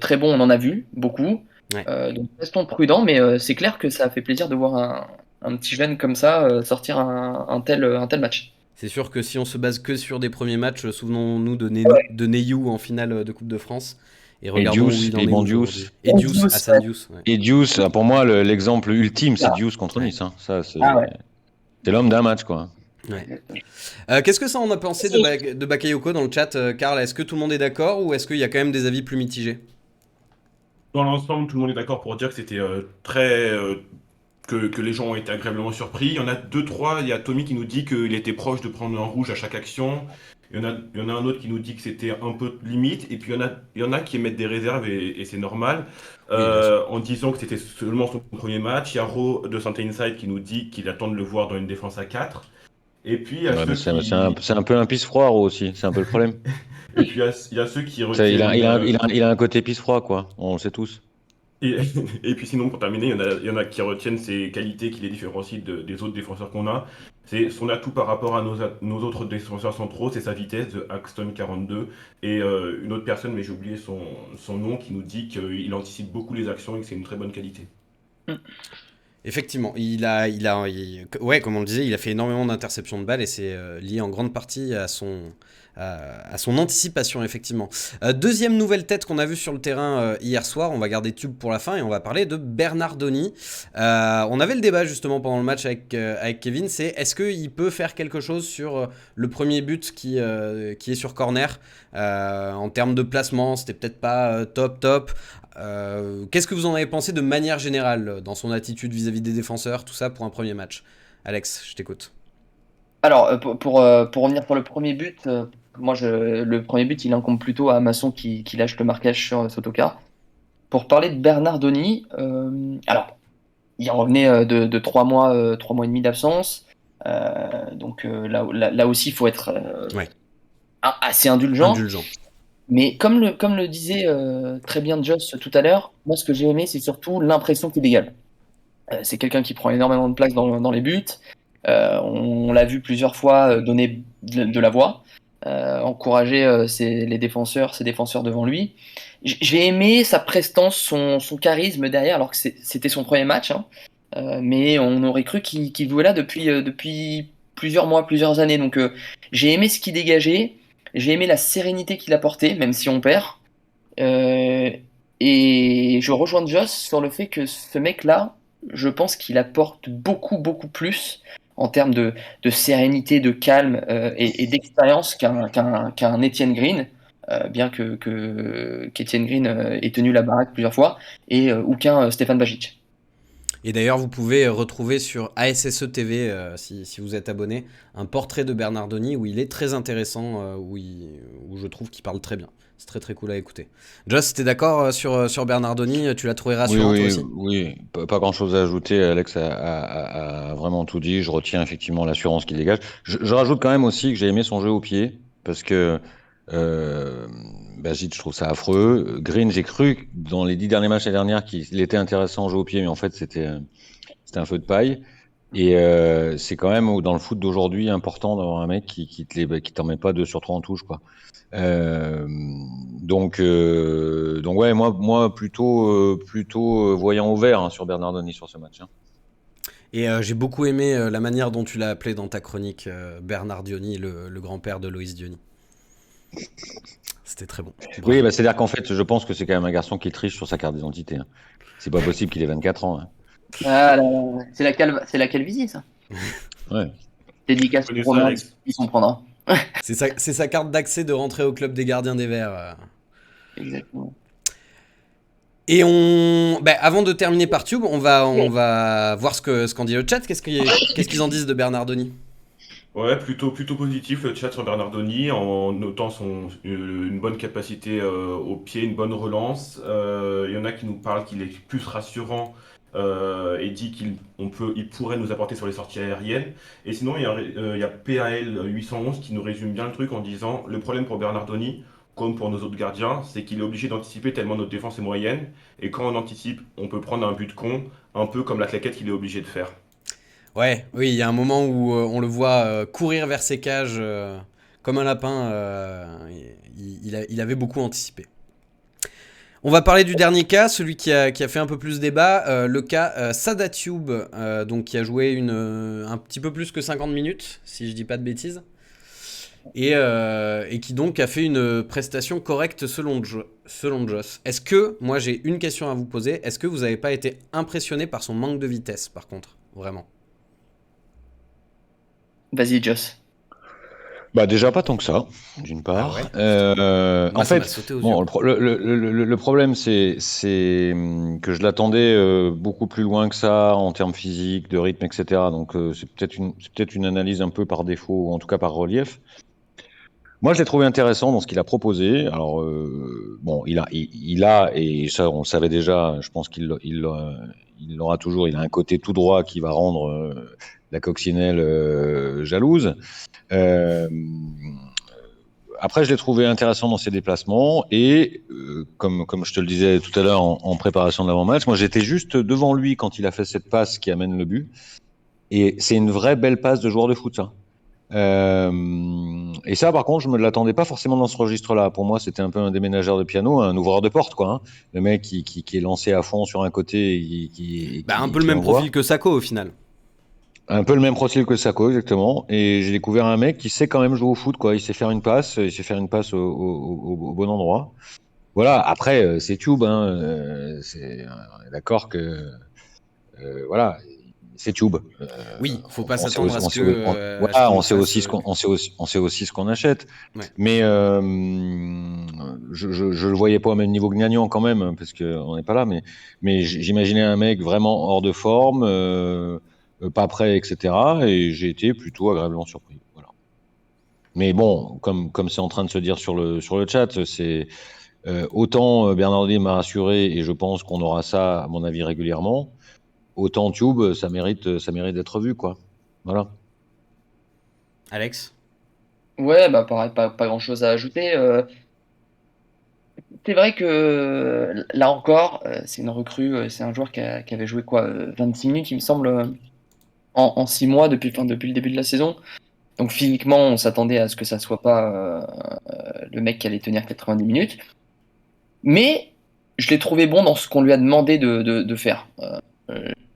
très bons, on en a vu beaucoup. Ouais. Donc, restons prudents, mais c'est clair que ça a fait plaisir de voir un petit jeune comme ça sortir un tel match. C'est sûr que si on se base que sur des premiers matchs, souvenons-nous de Neyou en finale de Coupe de France. Et regardons Deuce, où il en et est Bondius. aujourd'hui. Et Deuce, Hassan Deuce. Ouais. Et Deuce, pour moi, l'exemple ultime, c'est Deuce contre Ouais. Nice. Hein. Ça, c'est Ah ouais. l'homme d'un match, quoi. Ouais. Qu'est-ce que ça on a pensé de Bakayoko dans le chat, Karl ? Est-ce que tout le monde est d'accord ou est-ce qu'il y a quand même des avis plus mitigés ? Dans l'ensemble, tout le monde est d'accord pour dire que c'était très. Que les gens ont été agréablement surpris. Il y en a deux, trois. Il y a Tommy qui nous dit qu'il était proche de prendre un rouge à chaque action. Il y en a un autre qui nous dit que c'était un peu limite. Et puis il y en a qui émettent des réserves et c'est normal. bien sûr. En disant que c'était seulement son premier match. Il y a Ro de Santé Inside qui nous dit qu'il attend de le voir dans une défense à 4. Et puis il y a Ouais, ceux mais qui. c'est un peu un pisse-froid aussi, c'est un peu le problème. Et puis il y a ceux qui Ça, retiennent. il a un côté pisse-froid, quoi. On le sait tous. Et, et puis sinon, pour terminer, il y en a qui retiennent ses qualités qui les différencient des autres défenseurs qu'on a. C'est son atout par rapport à nos autres défenseurs centraux, c'est sa vitesse de Axton 42. Et une autre personne, mais j'ai oublié son nom, qui nous dit qu'il anticipe beaucoup les actions et que c'est une très bonne qualité. Effectivement, ouais, comme on le disait, il a fait énormément d'interceptions de balles et c'est lié en grande partie à son anticipation, effectivement. Deuxième nouvelle tête qu'on a vue sur le terrain hier soir, on va garder Tube pour la fin et on va parler de Bernardoni. On avait le débat justement pendant le match avec Kevin, c'est est-ce qu'il peut faire quelque chose sur le premier but qui est sur corner en termes de placement, c'était peut-être pas top. Qu'est-ce que vous en avez pensé de manière générale dans son attitude vis-à-vis des défenseurs, tout ça pour un premier match ? Alex, je t'écoute. Alors, pour revenir sur le premier but, le premier but, il incombe plutôt à Masson qui lâche le marquage sur Sotoka. Pour parler de Bernardoni, alors, il revenait de 3 mois et demi d'absence. Donc là aussi, il faut être assez indulgent. Mais comme le disait très bien Joss tout à l'heure, moi, ce que j'ai aimé, c'est surtout l'impression qu'il dégage. C'est quelqu'un qui prend énormément de place dans les buts. On l'a vu plusieurs fois donner de la voix. En encourager ses défenseurs devant lui. J'ai aimé sa prestance, son charisme derrière, alors que c'était son premier match, hein. Mais on aurait cru qu'il jouait là depuis plusieurs mois, plusieurs années. Donc j'ai aimé ce qu'il dégageait, j'ai aimé la sérénité qu'il apportait, même si on perd. Euh, et je rejoins Joss sur le fait que ce mec-là, je pense qu'il apporte beaucoup, beaucoup plus en termes de sérénité, de calme et d'expérience qu'un Etienne Green, bien qu'Etienne Green ait tenu la baraque plusieurs fois, ou qu'un Stéphane Bajic. Et d'ailleurs, vous pouvez retrouver sur ASSE TV, si vous êtes abonné, un portrait de Bernardoni où il est très intéressant, où je trouve qu'il parle très bien. C'est très très cool à écouter. Joss, t'es d'accord sur Bernardoni? Tu l'as trouvé rassurant toi aussi? Oui, pas grand-chose à ajouter. Alex a vraiment tout dit. Je retiens effectivement l'assurance qu'il dégage. Je rajoute quand même aussi que j'ai aimé son jeu au pied parce que euh, Bajic, je trouve ça affreux. Green, j'ai cru dans les 10 derniers matchs l'année dernière qu'il était intéressant en jeu au pied, mais en fait c'était un feu de paille. Et c'est quand même dans le foot d'aujourd'hui important d'avoir un mec qui t'en met pas 2 sur 3 en touche, quoi. Euh, donc ouais, moi plutôt voyant au vert, hein, sur Bernardoni sur ce match, hein. Et j'ai beaucoup aimé la manière dont tu l'as appelé dans ta chronique, Bernard Diony, le grand-père de Loïs Diony. C'était très bon. Bravo. Oui, bah, c'est-à-dire qu'en fait, je pense que c'est quand même un garçon qui triche sur sa carte d'identité, hein. C'est pas possible qu'il ait 24 ans, hein. Ah là là, c'est la calvitie, ça. Ouais. Dédicace Connu pour ça, Romain, Alex. ils s'en prendra. C'est sa carte d'accès de rentrer au club des gardiens des Verts. Exactement. Et avant de terminer par Tube, on va voir ce qu'en dit le chat. Qu'est-ce qu'ils en disent de Bernardoni? Ouais, plutôt positif le chat sur Bernardoni, en notant une bonne capacité au pied, une bonne relance. Il y en a qui nous parlent qu'il est plus rassurant et dit il pourrait nous apporter sur les sorties aériennes. Et sinon, il y a PAL 811 qui nous résume bien le truc en disant le problème pour Bernardoni, comme pour nos autres gardiens, c'est qu'il est obligé d'anticiper tellement notre défense est moyenne. Et quand on anticipe, on peut prendre un but con, un peu comme la claquette qu'il est obligé de faire. Ouais, oui, il y a un moment où on le voit courir vers ses cages comme un lapin. Il avait beaucoup anticipé. On va parler du dernier cas, celui qui a fait un peu plus débat, le cas Sadatube, donc qui a joué un petit peu plus que 50 minutes, si je dis pas de bêtises, et qui donc a fait une prestation correcte selon Joss. Est-ce que, moi j'ai une question à vous poser, est-ce que vous n'avez pas été impressionné par son manque de vitesse, par contre, vraiment? Vas-y, Joss. Bah déjà pas tant que ça, d'une Ah part. ouais, putain. Moi, En ça m'a fait, sauté aux yeux, bon, quoi. le problème c'est que je l'attendais beaucoup plus loin que ça en termes physiques, de rythme, etc. Donc c'est peut-être une analyse un peu par défaut ou en tout cas par relief. Moi, je l'ai trouvé intéressant dans ce qu'il a proposé. Alors bon, il a et ça on le savait déjà. Je pense il l'aura toujours. Il a un côté tout droit qui va rendre la coccinelle jalouse. Euh, Après, je l'ai trouvé intéressant dans ses déplacements et comme je te le disais tout à l'heure en préparation de l'avant-match, moi j'étais juste devant lui quand il a fait cette passe qui amène le but et c'est une vraie belle passe de joueur de foot, ça. Et ça, par contre, je me l'attendais pas forcément dans ce registre-là. Pour moi, c'était un peu un déménageur de piano, un ouvreur de porte, quoi, hein. Le mec qui est lancé à fond sur un côté et Un peu le qui même envoie. profil que Sako, au final. Un peu le même profil que Sako, exactement. Et j'ai découvert un mec qui sait quand même jouer au foot, quoi. Il sait faire une passe, au bon endroit. Voilà. Après, c'est Tube, hein. On est d'accord que voilà, c'est Tube. Oui, faut pas On sait s'attendre aussi, à on ce sait, que voilà, qu'il on nous sait fasse... aussi on sait aussi ce qu'on achète. Ouais. Mais je le voyais pas au même niveau que Gnagnan quand même, hein, parce que on n'est pas là. Mais j'imaginais un mec vraiment hors de forme, pas prêt, etc. Et j'ai été plutôt agréablement surpris. Voilà. Mais bon, comme c'est en train de se dire sur le chat, c'est autant Bernardini m'a rassuré et je pense qu'on aura ça à mon avis régulièrement. Autant Tube, ça mérite d'être vu, quoi. Voilà. Alex? Ouais, bah pareil, pas grand-chose à ajouter. C'est vrai que là encore, c'est une recrue, c'est un joueur qui avait joué quoi, 26 minutes, il me semble, en 6 mois depuis le début de la saison. Donc physiquement, on s'attendait à ce que ça soit pas le mec qui allait tenir 90 minutes. Mais je l'ai trouvé bon dans ce qu'on lui a demandé de faire.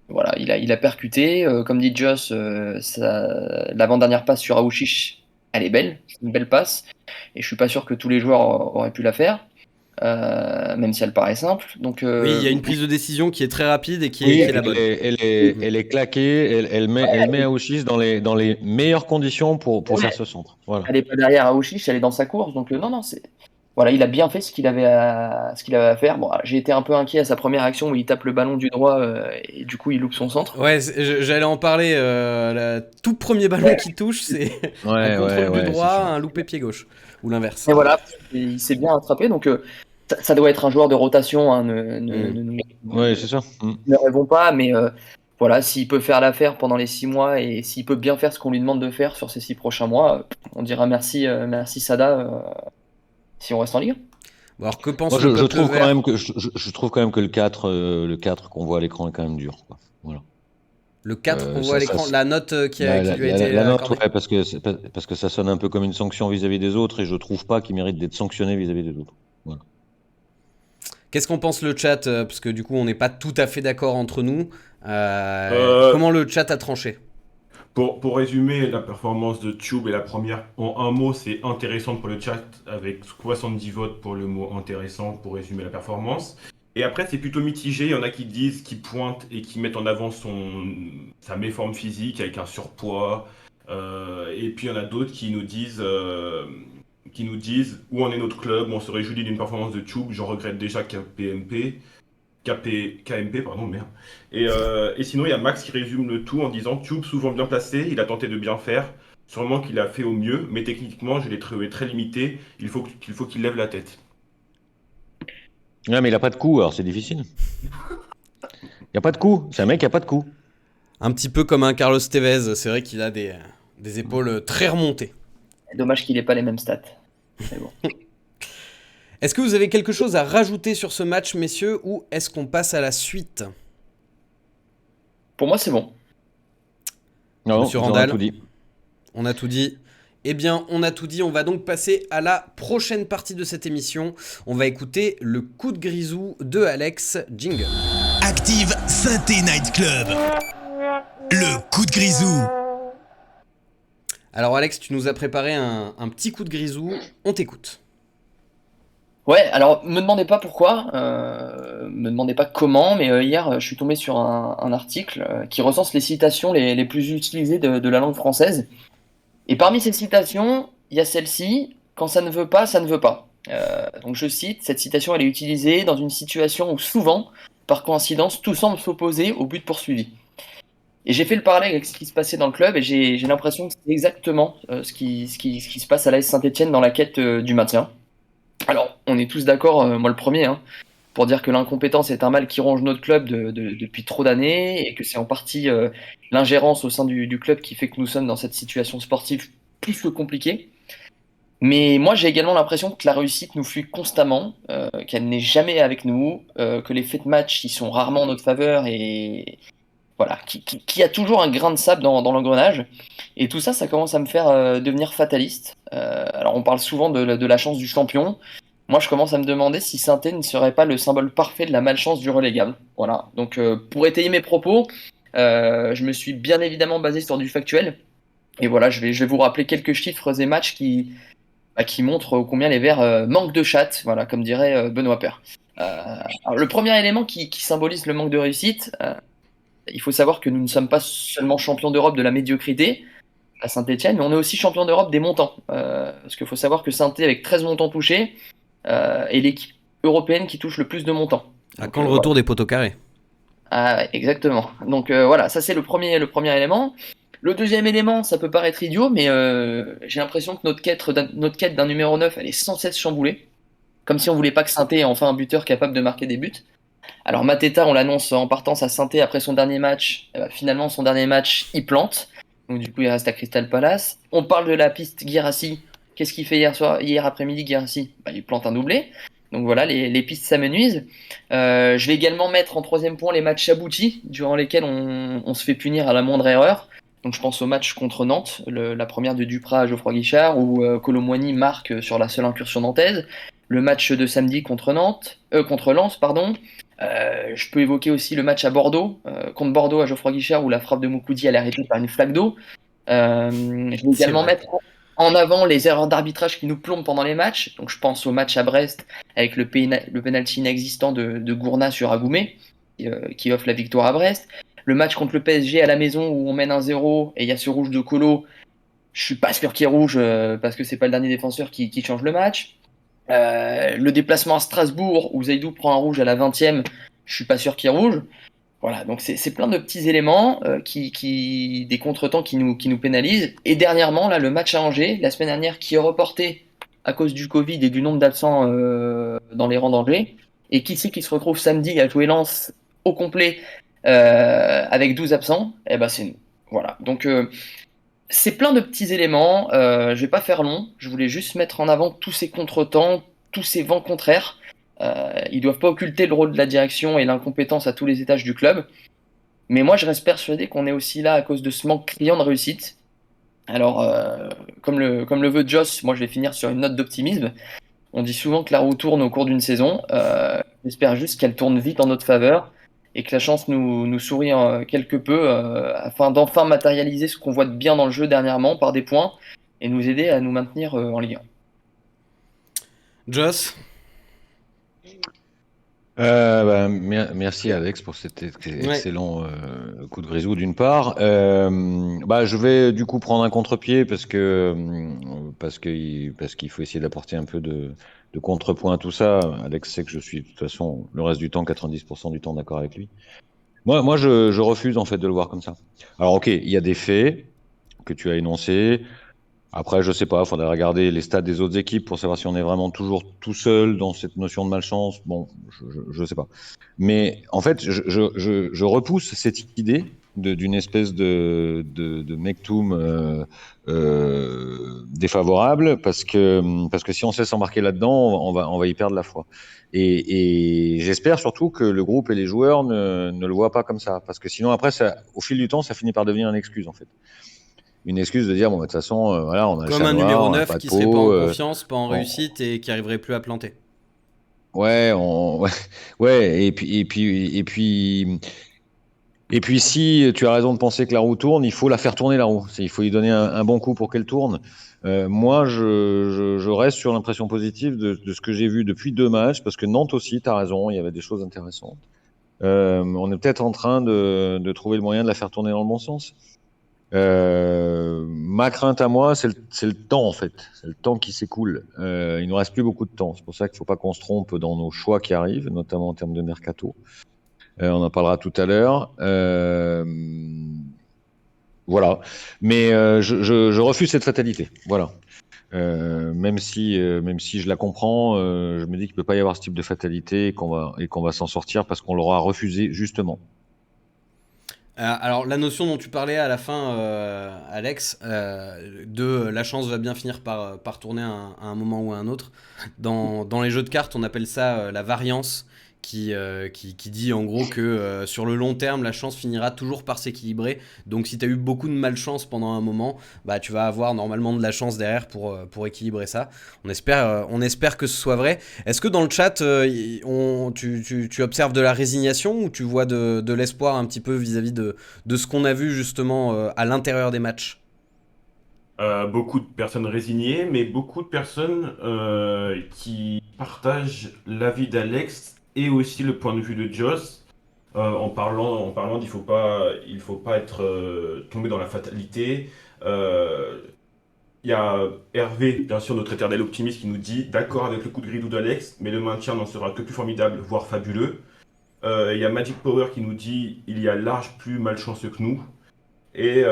Voilà, il a percuté. Comme dit Joss, l'avant-dernière passe sur Aouchiche, elle est belle. C'est une belle passe. Et je suis pas sûr que tous les joueurs auraient pu la faire. Même si elle paraît simple. Donc, Oui, il y a une prise de décision qui est très rapide et qui Oui, est la bonne. elle est claquée, elle met Aouchis dans les meilleures conditions pour faire ce centre. Voilà. Elle est pas derrière Aouchiche, elle est dans sa course. Donc non, c'est voilà, il a bien fait ce qu'il avait à faire. Bon, j'ai été un peu inquiet à sa première action où il tape le ballon du droit et du coup il loupe son centre. Ouais, j'allais en parler. Le tout premier ballon qu'il touche, c'est un contrôle du droit, un loupé pied gauche. Ou l'inverse. Et voilà, il s'est bien attrapé. Donc ça doit être un joueur de rotation. Hein, Ouais, c'est ça. Ne rêvons pas, mais voilà, s'il peut faire l'affaire pendant les 6 mois et s'il peut bien faire ce qu'on lui demande de faire sur ces 6 prochains mois, on dira merci Sada si on reste en Ligue 1. Bon, alors que pense Moi, le je trouve vert quand même que je trouve quand même que le 4 qu'on voit à l'écran est quand même dur, quoi. Voilà. Le 4 qu'on voit ça- à l'écran, ça- la note qui lui a été la note, accordée. ouais, parce que ça sonne un peu comme une sanction vis-à-vis des autres et je trouve pas qu'il mérite d'être sanctionné vis-à-vis des autres. Voilà. Qu'est-ce qu'on pense le chat parce que du coup, on n'est pas tout à fait d'accord entre nous. Euh, Comment le chat a tranché? Pour résumer la performance de Tube et la première, en un mot, c'est intéressant pour le chat, avec 70 votes pour le mot intéressant pour résumer la performance. Et après, c'est plutôt mitigé. Il y en a qui disent, qui pointent et qui mettent en avant sa méforme physique avec un surpoids. Et puis il y en a d'autres qui nous disent où en est notre club. On se réjouit d'une performance de Tube. J'en regrette déjà KMP, pardon, merde. Et sinon, il y a Max qui résume le tout en disant Tube, souvent bien placé, il a tenté de bien faire. Sûrement qu'il a fait au mieux, mais techniquement, je l'ai trouvé très limité. Il faut qu'il lève la tête. Ouais, mais il a pas de coup, alors c'est difficile. Il y a pas de coup. C'est un mec qui a pas de coup. Un petit peu comme un Carlos Tevez, c'est vrai qu'il a des épaules très remontées. Dommage qu'il ait pas les mêmes stats. Mais bon. Est-ce que vous avez quelque chose à rajouter sur ce match, messieurs, ou est-ce qu'on passe à la suite? Pour moi, c'est bon. Non, Monsieur on a Randall. tout dit. On a tout dit. Eh bien, on a tout dit. On va donc passer à la prochaine partie de cette émission. On va écouter le coup de grisou de Alex. Jingle. Active Synthé Night Club. Le coup de grisou. Alors Alex, tu nous as préparé un petit coup de grisou. On t'écoute. Ouais, alors me demandez pas pourquoi, me demandez pas comment, mais hier je suis tombé sur un article qui recense les citations les plus utilisées de la langue française. Et parmi ces citations, il y a celle-ci, quand ça ne veut pas, ça ne veut pas. Donc je cite, cette citation elle est utilisée dans une situation où souvent, par coïncidence, tout semble s'opposer au but poursuivi. Et j'ai fait le parallèle avec ce qui se passait dans le club et j'ai l'impression que c'est exactement ce qui se passe à l'AS Saint-Etienne dans la quête du maintien. Alors, on est tous d'accord, moi le premier, hein, pour dire que l'incompétence est un mal qui ronge notre club depuis trop d'années et que c'est en partie l'ingérence au sein du club qui fait que nous sommes dans cette situation sportive plus que compliquée. Mais moi, j'ai également l'impression que la réussite nous fuit constamment, qu'elle n'est jamais avec nous, que les faits de match ils sont rarement en notre faveur et voilà, qui a toujours un grain de sable dans l'engrenage. Et tout ça, ça commence à me faire devenir fataliste. Alors, on parle souvent de la chance du champion. Moi, je commence à me demander si Saint-Étienne ne serait pas le symbole parfait de la malchance du relégable. Voilà. Donc, pour étayer mes propos, je me suis bien évidemment basé sur du factuel. Et voilà, je vais vous rappeler quelques chiffres et matchs qui montrent combien les Verts manquent de chatte, voilà, comme dirait Benoît Paire. Alors, le premier élément qui symbolise le manque de réussite, il faut savoir que nous ne sommes pas seulement champions d'Europe de la médiocrité à Saint-Etienne, mais on est aussi champions d'Europe des montants. Parce qu'il faut savoir que Saint-Étienne, avec 13 montants touchés, est l'équipe européenne qui touche le plus de montants. À quand le retour des poteaux carrés? Ah, ouais, exactement. Donc voilà, ça c'est le premier élément. Le deuxième élément, ça peut paraître idiot, mais j'ai l'impression que notre quête d'un numéro 9, elle est sans cesse chamboulée. Comme si on voulait pas que Saint-Étienne ait enfin un buteur capable de marquer des buts. Alors Mateta, on l'annonce en partance à Saint-Étienne après son dernier match. Finalement, son dernier match, il plante. Donc du coup, il reste à Crystal Palace. On parle de la piste Guirassy. Qu'est-ce qu'il fait hier après-midi, Guirassy? Il plante un doublé. Donc voilà, les pistes s'amenuisent. Je vais également mettre en troisième point les matchs aboutis, durant lesquels on se fait punir à la moindre erreur. Donc je pense au match contre Nantes, la première de Duprat à Geoffroy Guichard, où Kolo Muani marque sur la seule incursion nantaise. Le match de samedi contre Lens, pardon. Je peux évoquer aussi le match à Bordeaux, contre Bordeaux à Geoffroy Guichard, où la frappe de Moukoudi elle est arrêtée par une flaque d'eau. Je vais également mettre en avant les erreurs d'arbitrage qui nous plombent pendant les matchs. Donc je pense au match à Brest avec le pénalty inexistant de Gourna sur Agoumé, qui offre la victoire à Brest. Le match contre le PSG à la maison où on mène 1-0 et il y a ce rouge de Colo. Je suis pas sûr qu'il est rouge parce que c'est pas le dernier défenseur qui change le match. Le déplacement à Strasbourg où Zaidou prend un rouge à la 20e, je suis pas sûr qu'il est rouge. Voilà, donc c'est plein de petits éléments des contretemps qui nous pénalisent. Et dernièrement, là, le match à Angers, la semaine dernière, qui est reporté à cause du Covid et du nombre d'absents dans les rangs d'Angers. Et qui c'est qui se retrouve samedi à jouer Lens au complet avec 12 absents? Eh ben c'est nous. Voilà, donc c'est plein de petits éléments. Je vais pas faire long, je voulais juste mettre en avant tous ces contretemps, tous ces vents contraires. Ils doivent pas occulter le rôle de la direction et l'incompétence à tous les étages du club. Mais moi, je reste persuadé qu'on est aussi là à cause de ce manque criant de réussite. Alors, comme le veut Joss, moi je vais finir sur une note d'optimisme. On dit souvent que la roue tourne au cours d'une saison. J'espère juste qu'elle tourne vite en notre faveur et que la chance nous sourit quelque peu afin d'enfin matérialiser ce qu'on voit de bien dans le jeu dernièrement par des points et nous aider à nous maintenir en Ligue 1. Joss? Merci Alex pour cet excellent coup de grisou d'une part. Je vais du coup prendre un contre-pied parce qu'il faut essayer d'apporter un peu de contrepoint à tout ça. Alex sait que je suis de toute façon le reste du temps, 90% du temps d'accord avec lui. Moi je refuse en fait de le voir comme ça. Alors ok, il y a des faits que tu as énoncés. Après, je sais pas, il faudrait regarder les stats des autres équipes pour savoir si on est vraiment toujours tout seul dans cette notion de malchance. Bon, je sais pas. Mais en fait, je repousse cette idée d'une espèce de mektoum défavorable parce que si on se laisse embarquer là-dedans, on va y perdre la foi. Et j'espère surtout que le groupe et les joueurs ne le voient pas comme ça, parce que sinon après, au fil du temps, ça finit par devenir une excuse en fait. Une excuse de dire bon de toute façon voilà, on a comme le chat un noir, numéro on a 9 pas de qui serait pas en peau, confiance, pas en réussite et qui arriverait plus à planter. Ouais, et puis si tu as raison de penser que la roue tourne, il faut la faire tourner la roue. Il faut lui donner un bon coup pour qu'elle tourne. Moi, je reste sur l'impression positive de ce que j'ai vu depuis 2 matchs, parce que Nantes aussi, tu as raison, il y avait des choses intéressantes. On est peut-être en train de trouver le moyen de la faire tourner dans le bon sens. Ma crainte à moi, c'est le temps en fait. C'est le temps qui s'écoule. Il nous reste plus beaucoup de temps. C'est pour ça qu'il ne faut pas qu'on se trompe dans nos choix qui arrivent, notamment en termes de mercato. On en parlera tout à l'heure. Voilà. Mais je refuse cette fatalité. Voilà. Même si je la comprends, je me dis qu'il ne peut pas y avoir ce type de fatalité et qu'on va s'en sortir parce qu'on l'aura refusé justement. Alors la notion dont tu parlais à la fin, Alex, de la chance va bien finir par tourner à un moment ou à un autre. Dans les jeux de cartes, on appelle ça la variance, qui dit en gros que sur le long terme, la chance finira toujours par s'équilibrer. Donc si tu as eu beaucoup de malchance pendant un moment, bah, tu vas avoir normalement de la chance derrière pour équilibrer ça. On espère que ce soit vrai. Est-ce que dans le chat, tu observes de la résignation ou tu vois de l'espoir un petit peu vis-à-vis de ce qu'on a vu justement à l'intérieur des matchs? Beaucoup de personnes résignées, mais beaucoup de personnes qui partagent l'avis d'Alex et aussi le point de vue de Joss en parlant d'il faut pas être tombé dans la fatalité. Il y a Hervé, bien sûr, notre éternel optimiste, qui nous dit d'accord avec le coup de gridou d'Alex, mais le maintien n'en sera que plus formidable, voire fabuleux. Il y a Magic Power qui nous dit il y a large plus malchanceux que nous. Et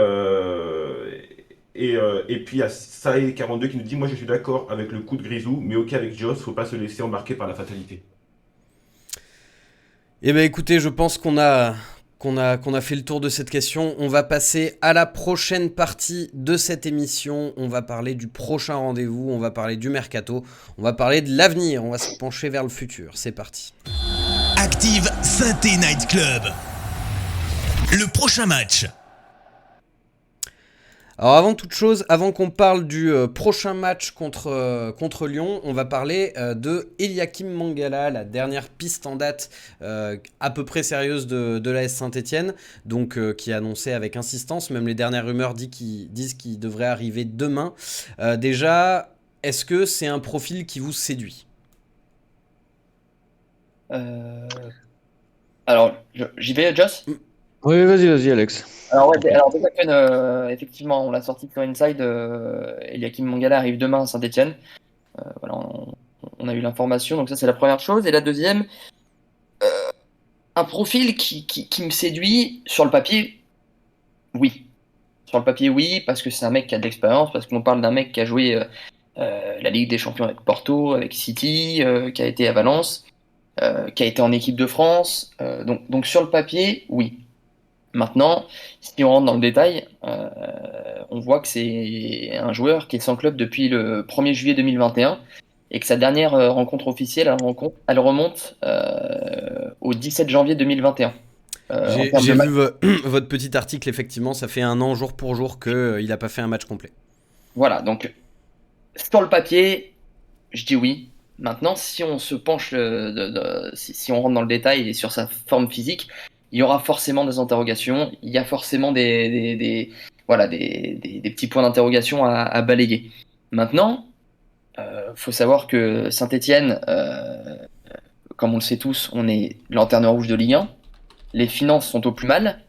puis il y a Sae42 qui nous dit moi je suis d'accord avec le coup de grisou, mais ok avec Joss, faut pas se laisser embarquer par la fatalité. Eh bien écoutez, je pense qu'on a fait le tour de cette question. On va passer à la prochaine partie de cette émission. On va parler du prochain rendez-vous, on va parler du mercato, on va parler de l'avenir, on va se pencher vers le futur. C'est parti. Active Saint-Étienne Night Club. Le prochain match. Alors avant toute chose, avant qu'on parle du prochain match contre Lyon, on va parler de Eliakim Mangala, la dernière piste en date à peu près sérieuse de l'AS Saint-Etienne, donc qui est annoncée avec insistance, même les dernières rumeurs disent qu'il devrait arriver demain. Déjà, est-ce que c'est un profil qui vous séduit ? Alors, j'y vais, Joss? Oui, vas-y, Alex. Alors, ouais, alors déjà, effectivement, on l'a sorti sur Inside. Eliakim Mangala arrive demain à Saint-Etienne. Voilà, on a eu l'information, donc ça, c'est la première chose. Et la deuxième, un profil qui me séduit sur le papier, oui. Sur le papier, oui, parce que c'est un mec qui a de l'expérience, parce qu'on parle d'un mec qui a joué la Ligue des Champions avec Porto, avec City, qui a été à Valence, qui a été en équipe de France. Donc sur le papier, oui. Maintenant, si on rentre dans le détail, on voit que c'est un joueur qui est sans club depuis le 1er juillet 2021 et que sa dernière rencontre officielle, elle remonte au 17 janvier 2021. J'ai vu votre petit article, effectivement, ça fait 1 an jour pour jour qu'il n'a pas fait un match complet. Voilà, donc sur le papier, je dis oui. Maintenant, si on se penche, si on rentre dans le détail et sur sa forme physique, il y aura forcément des interrogations, il y a forcément des petits points d'interrogation à balayer. Maintenant, faut savoir que Saint-Etienne, comme on le sait tous, on est lanterne rouge de Ligue 1. Les finances sont au plus mal.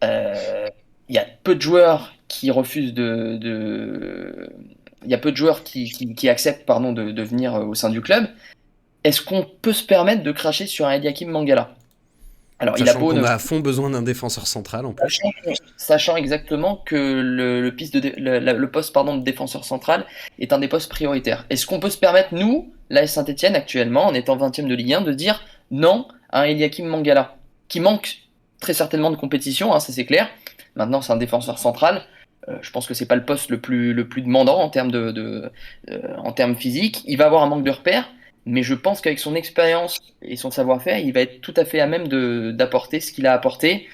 Il y a peu de joueurs qui refusent il y a peu de joueurs qui acceptent de venir au sein du club. Est-ce qu'on peut se permettre de cracher sur un Eliakim Mangala? Alors, Sachant qu'on a à fond besoin d'un défenseur central en plus. Sachant exactement que le poste de défenseur central est un des postes prioritaires. Est-ce qu'on peut se permettre, nous, l'AS Saint-Etienne actuellement, en étant 20e de Ligue 1, de dire non à un Eliakim Mangala, qui manque très certainement de compétition, ça c'est clair. Maintenant, c'est un défenseur central. Je pense que c'est pas le poste le plus demandant en termes en termes physiques. Il va avoir un manque de repères. Mais je pense qu'avec son expérience et son savoir-faire, il va être tout à fait à même d'apporter ce qu'il a apporté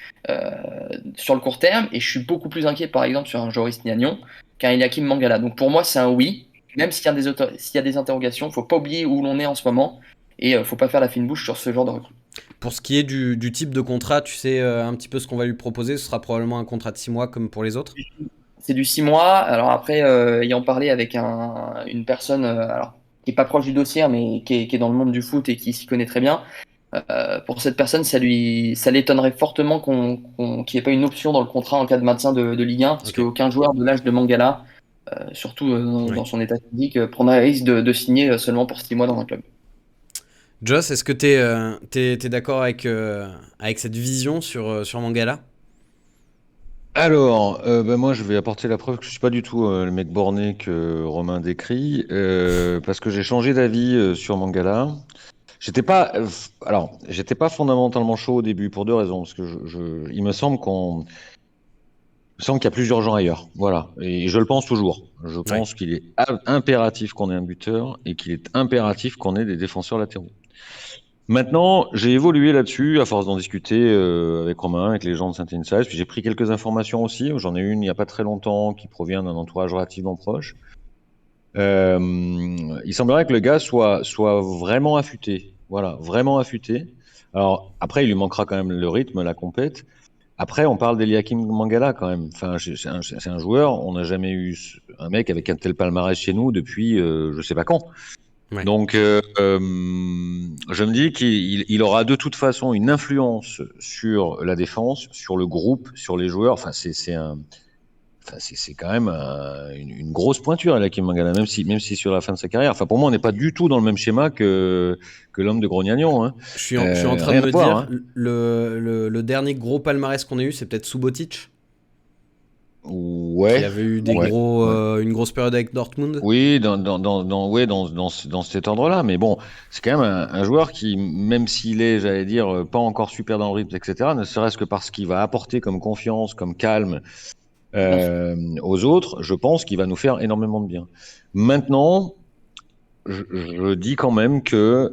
sur le court terme. Et je suis beaucoup plus inquiet, par exemple, sur un Joris Gnagnon qu'un Eliakim Mangala. Donc pour moi, c'est un oui. Même s'il y a des interrogations, il ne faut pas oublier où l'on est en ce moment. Et il ne faut pas faire la fine bouche sur ce genre de recrue. Pour ce qui est du type de contrat, tu sais un petit peu ce qu'on va lui proposer. Ce sera probablement un contrat de 6 mois comme pour les autres. C'est du 6 mois. Alors après, ayant parlé avec une personne... qui n'est pas proche du dossier, mais qui est dans le monde du foot et qui s'y connaît très bien. Pour cette personne, ça l'étonnerait fortement qu'il n'y ait pas une option dans le contrat en cas de maintien de Ligue 1, parce qu'aucun joueur de l'âge de Mangala, surtout dans son état physique, prendra le risque de signer seulement pour 6 mois dans un club. Joss, est-ce que t'es d'accord avec cette vision sur Mangala ? Alors, moi je vais apporter la preuve que je suis pas du tout le mec borné que Romain décrit, parce que j'ai changé d'avis sur Mangala. J'étais pas fondamentalement chaud au début pour 2 raisons, parce que il me semble qu'il y a plus d'urgence ailleurs, voilà, et je le pense toujours. Je pense qu'il est impératif qu'on ait un buteur et qu'il est impératif qu'on ait des défenseurs latéraux. Maintenant, j'ai évolué là-dessus à force d'en discuter avec Romain, avec les gens de Saint-Etienne. Puis j'ai pris quelques informations aussi. J'en ai une il n'y a pas très longtemps qui provient d'un entourage relativement proche. Il semblerait que le gars soit vraiment affûté. Voilà, vraiment affûté. Alors après, il lui manquera quand même le rythme, la compète. Après, on parle d'Eliakim Mangala quand même. Enfin, c'est un joueur. On n'a jamais eu un mec avec un tel palmarès chez nous depuis je sais pas quand. Ouais. Donc, je me dis qu'il aura de toute façon une influence sur la défense, sur le groupe, sur les joueurs. Enfin, c'est quand même une grosse pointure, Eliakim Mangala, même si sur la fin de sa carrière. Enfin, pour moi, on n'est pas du tout dans le même schéma que l'homme de Gros-Gnagnon. Hein. Je suis en train de me dire, le dernier gros palmarès qu'on a eu, c'est peut-être Subotic. Ouais. Il y avait eu une grosse période avec Dortmund. Oui, dans cet ordre-là. Mais bon, c'est quand même un joueur qui, même s'il est, j'allais dire, pas encore super dans le rythme, etc., ne serait-ce que parce qu'il va apporter comme confiance, comme calme aux autres, je pense qu'il va nous faire énormément de bien. Maintenant, je dis quand même que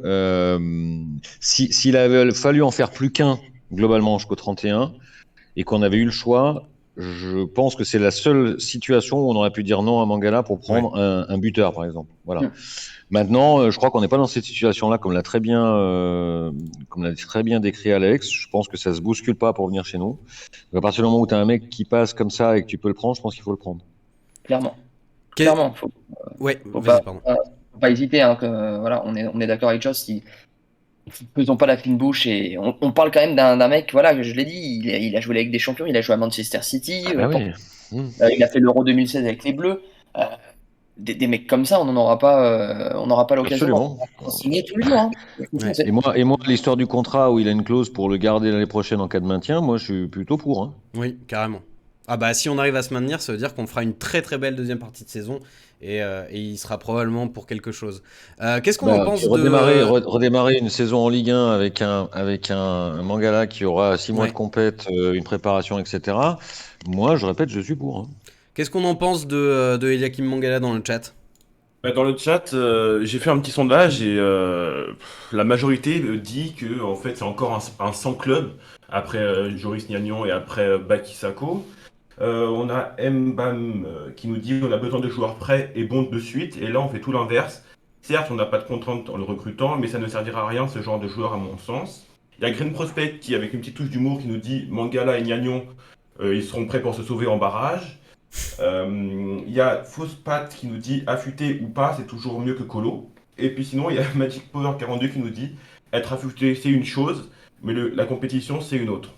s'il avait fallu en faire plus qu'un, globalement, jusqu'au 31, et qu'on avait eu le choix, je pense que c'est la seule situation où on aurait pu dire non à Mangala pour prendre un buteur, par exemple. Voilà. Maintenant, je crois qu'on n'est pas dans cette situation-là, comme l'a très bien décrit Alex. Je pense que ça se bouscule pas pour venir chez nous. Donc, à partir du moment où tu as un mec qui passe comme ça et que tu peux le prendre, je pense qu'il faut le prendre. Clairement. Quel- Clairement, Ouais, faut vas-y, pardon. faut pas hésiter. Hein, voilà, on est d'accord avec Joss. Faisons pas la fine bouche et on parle quand même d'un mec, voilà, je l'ai dit, il a joué avec des champions, il a joué à Manchester City, Ah bah oui. il a fait l'Euro 2016 avec les Bleus. Euh, des mecs comme ça, on n'aura pas l'occasion Absolument. d'en signer tous les jours. Hein. Ouais. Et moi, l'histoire du contrat où il a une clause pour le garder l'année prochaine en cas de maintien, moi, je suis plutôt pour. Hein. Oui, carrément. Ah bah si on arrive à se maintenir, ça veut dire qu'on fera une très très belle deuxième partie de saison et il sera probablement pour quelque chose. Qu'est-ce qu'on en pense Puis redémarrer une saison en Ligue 1 avec un Mangala qui aura 6 mois Ouais. de compète, une préparation, etc. Moi, je répète, je suis pour. Hein. Qu'est-ce qu'on en pense de Eliakim Mangala dans le chat? Dans le chat, j'ai fait un petit sondage et la majorité dit que en fait c'est encore un sans club après Joris Gnagnon et après Baki Sako. On a Mbam qui nous dit on a besoin de joueurs prêts et bons de suite et là on fait tout l'inverse. Certes, on n'a pas de contrainte en le recrutant, mais ça ne servira à rien ce genre de joueur à mon sens. Il y a Green Prospect qui avec une petite touche d'humour qui nous dit Mangala et Gnagnon ils seront prêts pour se sauver en barrage. Il y a Fausse Patte qui nous dit affûté ou pas, c'est toujours mieux que Colo. Et puis sinon, il y a Magic Power 42 qui nous dit être affûté, c'est une chose, mais la compétition, c'est une autre.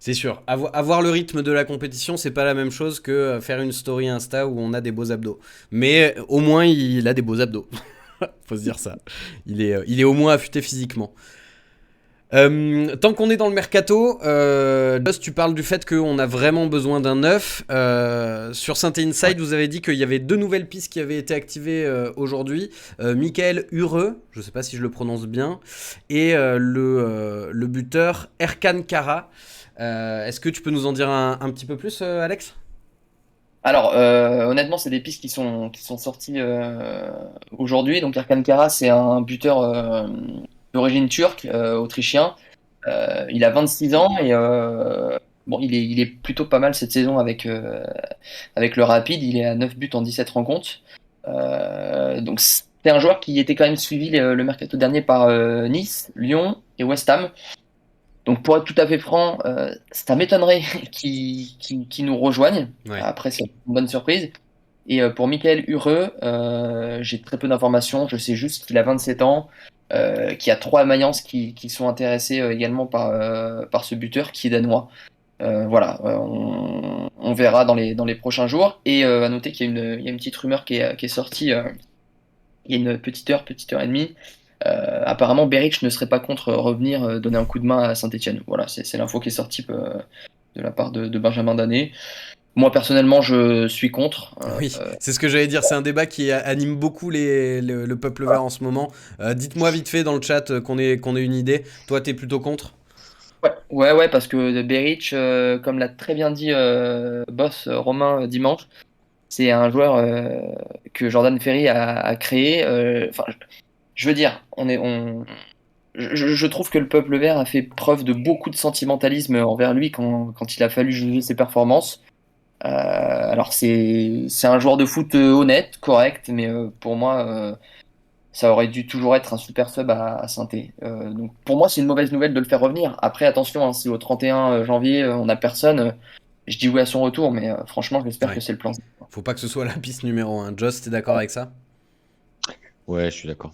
C'est sûr, avoir le rythme de la compétition, c'est pas la même chose que faire une story Insta où on a des beaux abdos. Mais au moins, il a des beaux abdos. Faut se dire ça. Il est au moins affûté physiquement. Tant qu'on est dans le mercato, Joss, tu parles du fait qu'on a vraiment besoin d'un neuf. Sur Synthé Inside, vous avez dit qu'il y avait 2 nouvelles pistes qui avaient été activées aujourd'hui. Michael Ureux, je ne sais pas si je le prononce bien, et le buteur Erkan Kara. Est-ce que tu peux nous en dire un petit peu plus, Alex ? Alors, honnêtement, c'est des pistes qui sont sorties aujourd'hui. Donc, Erkan Kara, c'est un buteur d'origine turque, autrichien. Il a 26 ans et bon, il est plutôt pas mal cette saison avec le Rapid. Il est à 9 buts en 17 rencontres. Donc, c'est un joueur qui était quand même suivi le mercato dernier par Nice, Lyon et West Ham. Donc pour être tout à fait franc, ça m'étonnerait qu'il nous rejoigne. Ouais. Après, c'est une bonne surprise. Et pour Michael Ureux, j'ai très peu d'informations. Je sais juste qu'il a 27 ans, qu'il y a 3 Mayence qui sont intéressés également par ce buteur qui est danois. Voilà, on verra dans les prochains jours. Et à noter qu'il y a une petite rumeur qui est sortie il y a une petite heure et demie. Apparemment, Beric ne serait pas contre revenir donner un coup de main à Saint-Etienne. Voilà, c'est l'info qui est sortie de la part de Benjamin Danet. Moi, personnellement, je suis contre. Oui, c'est ce que j'allais dire. C'est un débat qui anime beaucoup le peuple vert en ce moment. Dites-moi vite fait dans le chat qu'on ait une idée. Toi, t'es plutôt contre ? Ouais, parce que Beric, comme l'a très bien dit boss Romain dimanche, c'est un joueur que Jordan Ferry a créé. Enfin, je veux dire, je trouve que le peuple vert a fait preuve de beaucoup de sentimentalisme envers lui quand il a fallu juger ses performances. Alors c'est un joueur de foot honnête, correct, mais pour moi ça aurait dû toujours être un super sub à Saint-Étienne. Donc pour moi c'est une mauvaise nouvelle de le faire revenir. Après attention, hein, si au 31 janvier on n'a personne, je dis oui à son retour, mais franchement j'espère que c'est le plan. Faut pas que ce soit la piste numéro 1. Joss, t'es d'accord avec ça ? Ouais, je suis d'accord.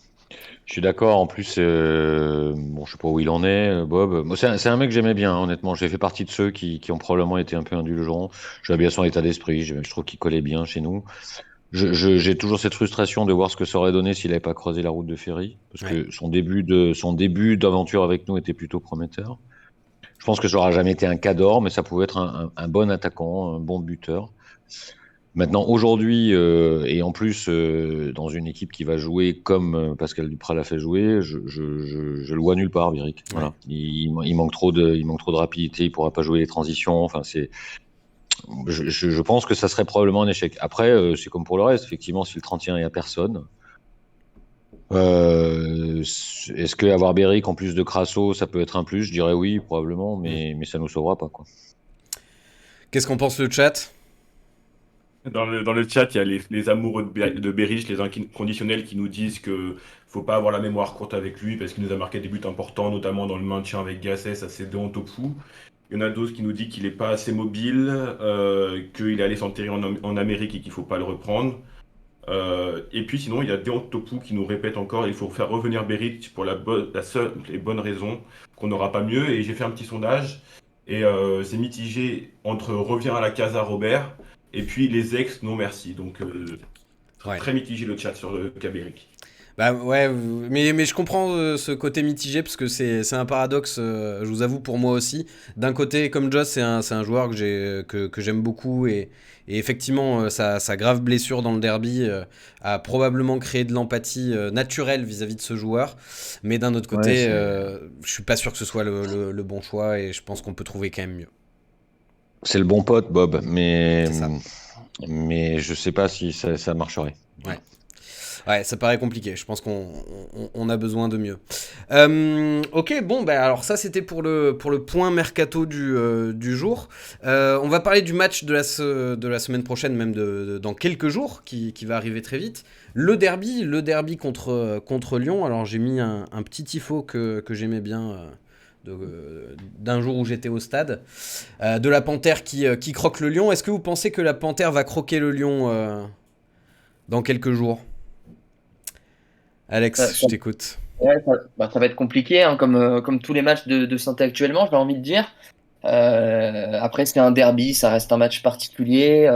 Je suis d'accord. En plus, bon, je sais pas où il en est, Bob. Moi, c'est un mec que j'aimais bien, hein, honnêtement. J'ai fait partie de ceux qui ont probablement été un peu indulgents. J'aimais bien son état d'esprit. Je trouve qu'il collait bien chez nous. J'ai toujours cette frustration de voir ce que ça aurait donné s'il n'avait pas croisé la route de Ferry, parce que son début d'aventure avec nous était plutôt prometteur. Je pense que ça n'aura jamais été un cadre, mais ça pouvait être un bon attaquant, un bon buteur. Maintenant, aujourd'hui, et en plus dans une équipe qui va jouer comme Pascal Duprat l'a fait jouer, je le vois nulle part, Biric. Voilà. Il manque trop de rapidité, il pourra pas jouer les transitions. Enfin, je pense que ça serait probablement un échec. Après, c'est comme pour le reste. Effectivement, si le 31 il n'y a personne, est-ce que avoir Béric en plus de Crasso, ça peut être un plus? Je dirais oui, probablement, mais ça nous sauvera pas, quoi. Qu'est-ce qu'en pense le chat? Dans le chat, il y a les amoureux de Berich, les inconditionnels qui nous disent que faut pas avoir la mémoire courte avec lui parce qu'il nous a marqué des buts importants, notamment dans le maintien avec Gasset, ça c'est de Antopou. Il y en a d'autres qui nous disent qu'il est pas assez mobile, qu'il est allé s'enterrer en Amérique et qu'il faut pas le reprendre. Et puis sinon, il y a Deon Topou qui nous répète encore il faut faire revenir Beric pour la seule et bonne raison qu'on n'aura pas mieux. Et j'ai fait un petit sondage et c'est mitigé entre revient à la casa Robert et puis les ex non merci. Donc Ouais. très mitigé le chat sur le cas Beric. Bah ouais, mais je comprends ce côté mitigé parce que c'est un paradoxe, je vous avoue pour moi aussi. D'un côté, comme Joss, c'est un joueur que j'aime beaucoup et effectivement, sa grave blessure dans le derby a probablement créé de l'empathie naturelle vis-à-vis de ce joueur. Mais d'un autre côté, je suis pas sûr que ce soit le bon choix et je pense qu'on peut trouver quand même mieux. C'est le bon pote, Bob, C'est ça. mais je sais pas si ça marcherait. Ouais. Ouais, ça paraît compliqué. Je pense qu'on a besoin de mieux. Ok, bon, bah alors ça c'était pour le point mercato du jour. On va parler du match de la semaine prochaine, même dans quelques jours, qui va arriver très vite. Le derby contre Lyon. Alors j'ai mis un petit tifo que j'aimais bien. D'un jour où j'étais au stade, de la Panthère qui croque le lion. Est-ce que vous pensez que la Panthère va croquer le lion dans quelques jours? Alex, je t'écoute. Ouais, ça va être compliqué, hein, comme tous les matchs de Saint actuellement, j'ai envie de dire. Après, c'est un derby, ça reste un match particulier.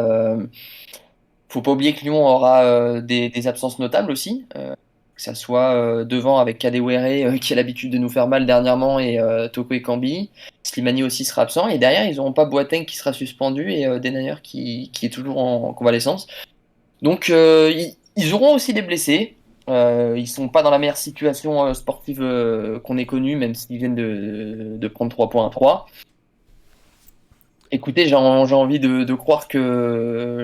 Faut pas oublier que Lyon aura des absences notables aussi. Que ça soit devant avec Kadewere qui a l'habitude de nous faire mal dernièrement et Toko Ekambi. Slimani aussi sera absent. Et derrière, ils n'auront pas Boateng qui sera suspendu et Denayer qui est toujours en convalescence. Donc, ils auront aussi des blessés. Ils sont pas dans la meilleure situation sportive qu'on ait connue, même s'ils viennent de prendre 3 points à 3. Écoutez, j'ai envie de croire que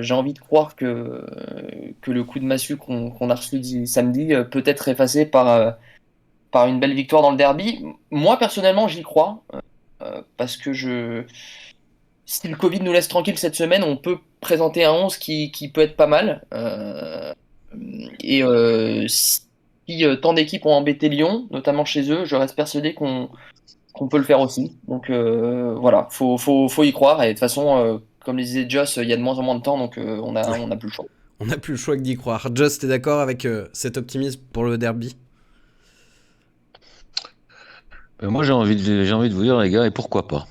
le coup de massue qu'on a reçu samedi peut être effacé par une belle victoire dans le derby. Moi personnellement, j'y crois parce que si le Covid nous laisse tranquille cette semaine, on peut présenter un 11 qui peut être pas mal. Et si tant d'équipes ont embêté Lyon, notamment chez eux, je reste persuadé qu'on peut le faire aussi. Donc voilà, faut y croire. Et de toute façon, comme le disait Joss, il y a de moins en moins de temps, donc on a plus le choix. On n'a plus le choix que d'y croire. Joss, t'es d'accord avec cet optimisme pour le derby? Moi, j'ai envie de vous dire, les gars, et pourquoi pas?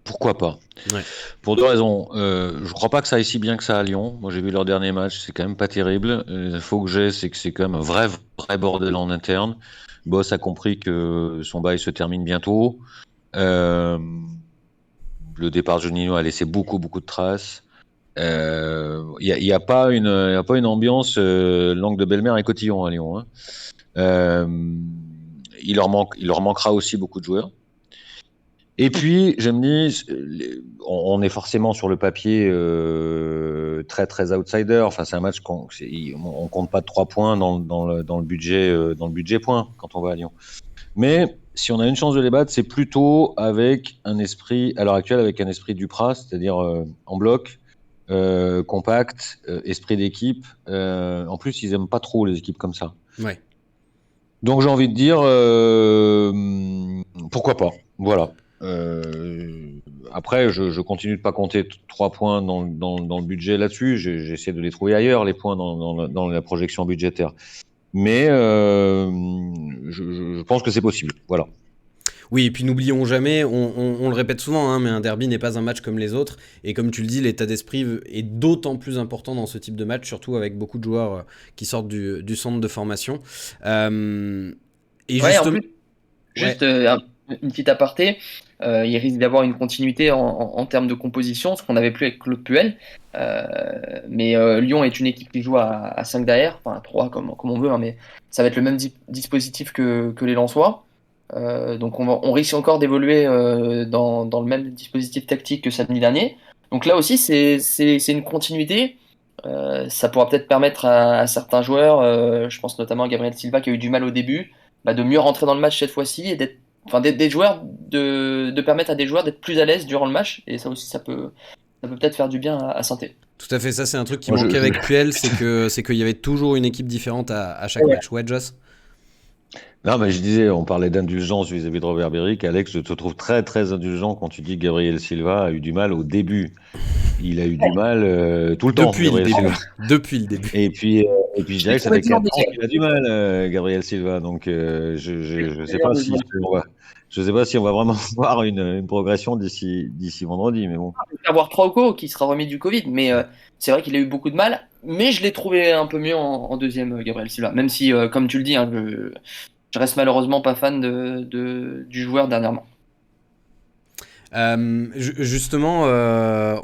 Pourquoi pas? Ouais. Pour deux raisons. Je crois pas que ça aille si bien que ça à Lyon. Moi, j'ai vu leur dernier match, c'est quand même pas terrible. L'info que j'ai, c'est que c'est quand même un vrai bordel en interne. Boss a compris que son bail se termine bientôt. Le départ de Juninho a laissé beaucoup de traces. Il y a pas une ambiance langue de belle-mère et cotillon à Lyon, hein. Il leur manquera aussi beaucoup de joueurs. Et puis, je me dis, on est forcément sur le papier très outsider. Enfin, c'est un match on compte pas de 3 points dans le budget points quand on va à Lyon. Mais si on a une chance de les battre, c'est plutôt avec un esprit, à l'heure actuelle, avec un esprit Duprat, c'est-à-dire en bloc, compact, esprit d'équipe. En plus, ils aiment pas trop les équipes comme ça. Ouais. Donc j'ai envie de dire, pourquoi pas. Voilà. Après, je continue de pas compter 3 points dans le budget là-dessus. J'essaie de les trouver ailleurs, les points dans la projection budgétaire. Mais je pense que c'est possible. Voilà. Oui, et puis n'oublions jamais, on le répète souvent, hein, mais un derby n'est pas un match comme les autres. Et comme tu le dis, l'état d'esprit est d'autant plus important dans ce type de match, surtout avec beaucoup de joueurs qui sortent du centre de formation. Et Ouais, justement, en plus, juste une petite aparté, il risque d'avoir une continuité en termes de composition, ce qu'on n'avait plus avec Claude Puel. Mais Lyon est une équipe qui joue à 5 derrière, enfin à 3 comme on veut, hein, mais ça va être le même dispositif que les Lensois. Donc on risque encore d'évoluer dans le même dispositif tactique que samedi dernier. Donc là aussi, c'est une continuité. Ça pourra peut-être permettre à certains joueurs, je pense notamment à Gabriel Silva qui a eu du mal au début, de mieux rentrer dans le match cette fois-ci et des joueurs de permettre à des joueurs d'être plus à l'aise durant le match. Et ça aussi, ça peut ça peut peut-être faire du bien à Saint-Étienne. Tout à fait, ça c'est un truc qui Moi, manquait avec Puel, c'est qu'il y avait toujours une équipe différente à chaque match. Ouais, Joss. Non, mais je disais, on parlait d'indulgence vis-à-vis de Robert Beric. Alex, je te trouve très, très indulgent quand tu dis que Gabriel Silva a eu du mal au début. Il a eu du mal tout le temps, Depuis le Gabriel début. Silva. Depuis le début. Et puis je dirais que ça trouvé fait 4 dur ans qu'il a du mal, Gabriel Silva. Donc, je sais pas si je sais pas si on va vraiment voir une progression d'ici vendredi, mais bon. Il va y avoir Trauco qui sera remis du Covid, mais c'est vrai qu'il a eu beaucoup de mal. Mais je l'ai trouvé un peu mieux en deuxième, Gabriel Silva. Même si, comme tu le dis, hein, je reste malheureusement pas fan du joueur dernièrement. Justement, Ah,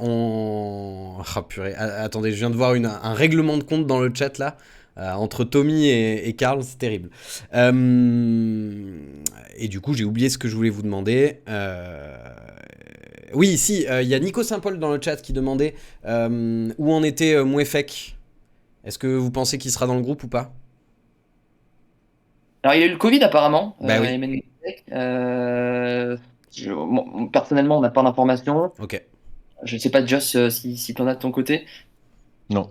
purée. Attendez, je viens de voir un règlement de compte dans le chat là. Entre Tommy et Karl, c'est terrible. Et du coup, j'ai oublié ce que je voulais vous demander. Oui, si, il y a Nico Saint-Paul dans le chat qui demandait où en était Mouefek. Est-ce que vous pensez qu'il sera dans le groupe ou pas? Alors, il a eu le Covid apparemment. Bah oui. Emmanuel Beck. Personnellement, on n'a pas d'informations. Ok. Je ne sais pas, Joss, si tu en as de ton côté. Non,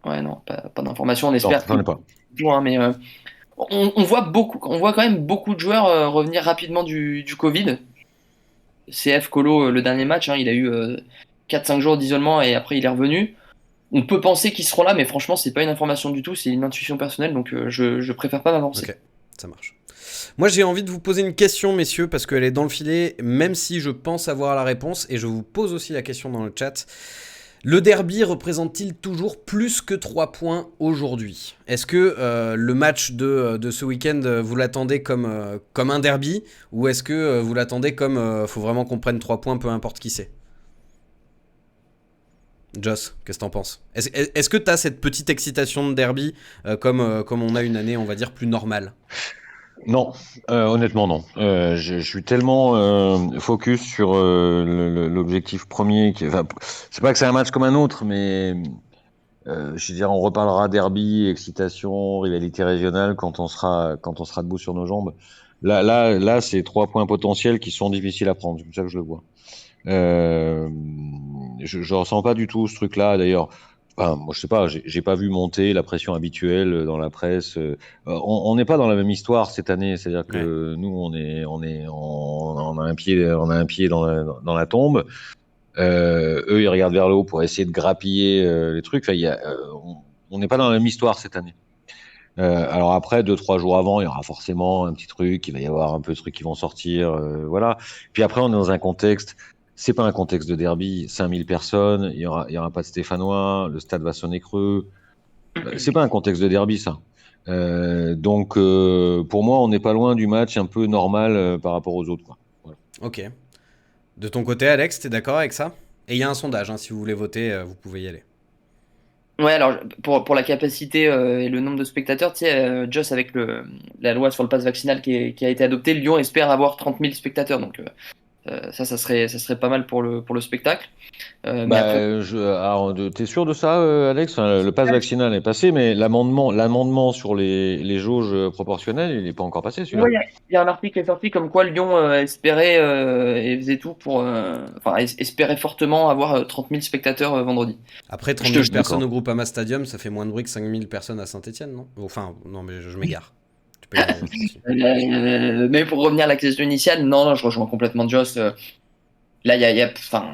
Ouais, non, pas d'informations. On non, espère j'en ai pas. mais on voit quand même beaucoup de joueurs revenir rapidement du Covid. CF Colo, le dernier match, hein, il a eu 4-5 jours d'isolement et après il est revenu. On peut penser qu'ils seront là, mais franchement, c'est pas une information du tout, c'est une intuition personnelle, donc je préfère pas m'avancer. Ok, ça marche. Moi, j'ai envie de vous poser une question, messieurs, parce qu'elle est dans le filet, même si je pense avoir la réponse, et je vous pose aussi la question dans le chat. Le derby représente-t-il toujours plus que 3 points aujourd'hui? Est-ce que le match de ce week-end, vous l'attendez comme un derby, ou est-ce que vous l'attendez comme faut vraiment qu'on prenne 3 points, peu importe qui c'est? Joss, qu'est-ce que t'en penses? Est-ce que t'as cette petite excitation de derby comme on a une année, on va dire, plus normale? Non, honnêtement non. Je suis tellement focus sur l'objectif premier. Enfin, c'est pas que c'est un match comme un autre, mais je veux dire, on reparlera derby, excitation, rivalité régionale quand on sera debout sur nos jambes. Là, c'est 3 points potentiels qui sont difficiles à prendre. C'est comme ça que je le vois. Je ressens pas du tout ce truc-là. D'ailleurs, enfin, moi, je sais pas, j'ai pas vu monter la pression habituelle dans la presse. On n'est pas dans la même histoire cette année. C'est-à-dire que nous, on a un pied dans la tombe. Eux, ils regardent vers le haut pour essayer de grappiller les trucs. Enfin, on n'est pas dans la même histoire cette année. Alors après, 2-3 jours avant, il y aura forcément un petit truc, il va y avoir un peu de trucs qui vont sortir, voilà. Puis après, on est dans un contexte, c'est pas un contexte de derby, 5000 personnes, il y aura pas de Stéphanois, le stade va sonner creux. C'est pas un contexte de derby, ça. Donc, pour moi, on n'est pas loin du match un peu normal par rapport aux autres, quoi. Voilà. Ok. De ton côté, Alex, t'es d'accord avec ça? Et il y a un sondage, hein, si vous voulez voter, vous pouvez y aller. Ouais, alors pour la capacité et le nombre de spectateurs, tu sais, Joss, avec la loi sur le pass vaccinal qui a été adoptée, Lyon espère avoir 30 000 spectateurs, donc ça serait pas mal pour le spectacle. Mais après, Alors, t'es sûr de ça, Alex? Enfin, le pass vaccinal est passé, mais l'amendement sur les jauges proportionnelles, il n'est pas encore passé, celui-là. ouais, il y a un article qui est sorti comme quoi Lyon espérait et faisait tout pour, enfin, espérait fortement avoir 30 000 spectateurs vendredi. Après, 30 Je 000 te- personnes d'accord. au Groupama Stadium, ça fait moins de bruit que 5 000 personnes à Saint-Etienne, non? Enfin, non, mais je m'égare. Tu peux y aller, là-dessus. Mais pour revenir à la question initiale, non, je rejoins complètement Joss. Là, enfin,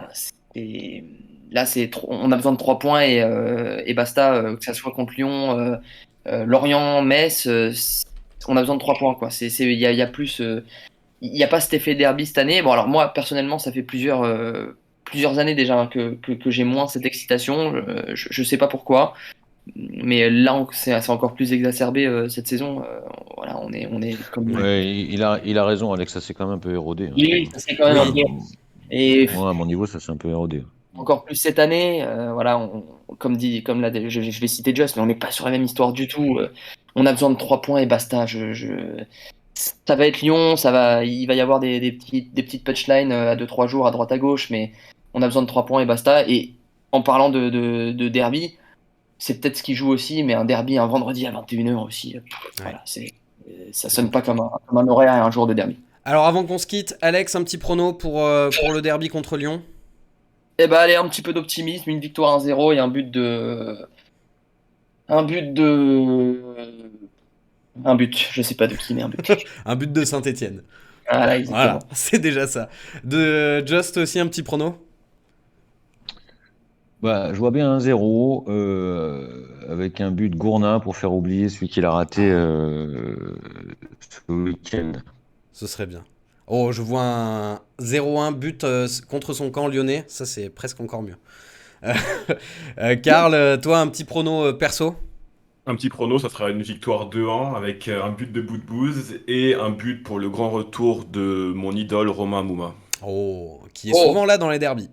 là, on a besoin de 3 points et basta, que ça soit contre Lyon, Lorient, Metz, on a besoin de 3 points, quoi. Il y a plus, il n'y a pas cet effet derby cette année. Bon, alors moi, personnellement, ça fait plusieurs années déjà hein, que j'ai moins cette excitation. Je sais pas pourquoi, mais là, c'est encore plus exacerbé cette saison. Voilà, on est comme. Ouais, il a raison, Alex, ça s'est quand même un peu érodé, hein. Oui, ça c'est quand même un Oui. peu. Et Moi, à mon niveau, ça s'est un peu érodé. encore plus cette année, voilà, comme là, je vais citer Just, mais on n'est pas sur la même histoire du tout. On a besoin de 3 points et basta. Ça va être Lyon, il va y avoir des petites punchlines à 2-3 jours à droite à gauche, mais on a besoin de 3 points et basta. Et en parlant de derby, c'est peut-être ce qui joue aussi, mais un derby un vendredi à 21h aussi, voilà, ça sonne pas comme un horaire et un jour de derby. Alors, avant qu'on se quitte, Alex, un petit prono pour le derby contre Lyon? Eh ben, allez, un petit peu d'optimisme, une victoire 1-0 et un but de, un but, je sais pas de qui, mais un but. Un but de Saint-Etienne. Voilà, Voilà, exactement. c'est déjà ça. De Just aussi un petit prono. Bah, je vois bien un 0 avec un but de Gournin pour faire oublier celui qu'il a raté ce week-end. Ce serait bien. Oh, je vois un 0-1 but contre son camp lyonnais. Ça, c'est presque encore mieux. Karl, toi, un petit prono perso? Un petit prono, ça sera une victoire 2-1 avec un but de Boudbouz et un but pour le grand retour de mon idole Romain Mouma. Oh, qui est Oh, souvent là dans les derbies.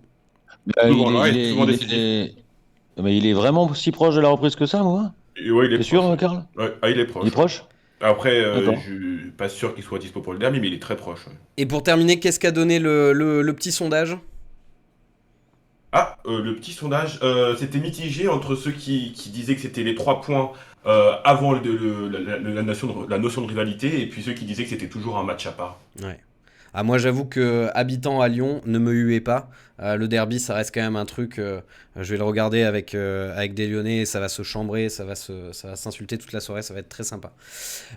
Bah, Souvent là et souvent décisif. mais il est vraiment si proche de la reprise que ça, moi? Et ouais, il est T'es sûr, proche. Ouais. Karl? Ouais, ah, il est Il est proche. Ouais. proche? Après, D'accord. je suis pas sûr qu'il soit dispo pour le derby, mais il est très proche. Ouais. Et pour terminer, qu'est-ce qu'a donné le petit sondage? Ah, le petit sondage, c'était mitigé entre ceux qui disaient que c'était les 3 points avant la notion de rivalité et puis ceux qui disaient que c'était toujours un match à part. Ouais. Ah, moi, j'avoue que habitant à Lyon, ne me huez pas. Le derby, ça reste quand même un truc. Je vais le regarder avec des Lyonnais et ça va se chambrer, ça va s'insulter toute la soirée, ça va être très sympa.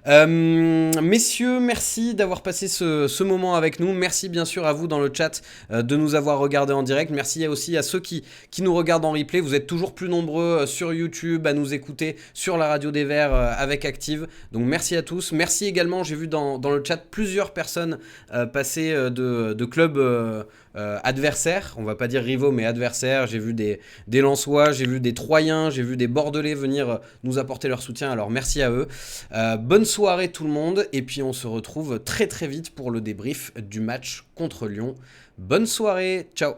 Messieurs, merci d'avoir passé ce moment avec nous. Merci bien sûr à vous dans le chat de nous avoir regardé en direct. Merci aussi à ceux qui nous regardent en replay. Vous êtes toujours plus nombreux sur YouTube à nous écouter sur la radio des Verts avec Active. Donc merci à tous. Merci également, j'ai vu dans le chat plusieurs personnes passer de clubs adversaires. On va pas dire rivaux, mais adversaires. J'ai vu des Lensois, j'ai vu des Troyens, j'ai vu des Bordelais venir nous apporter leur soutien. Alors merci à eux. Bonne soirée tout le monde et puis on se retrouve très très vite pour le débrief du match contre Lyon. Bonne soirée, ciao.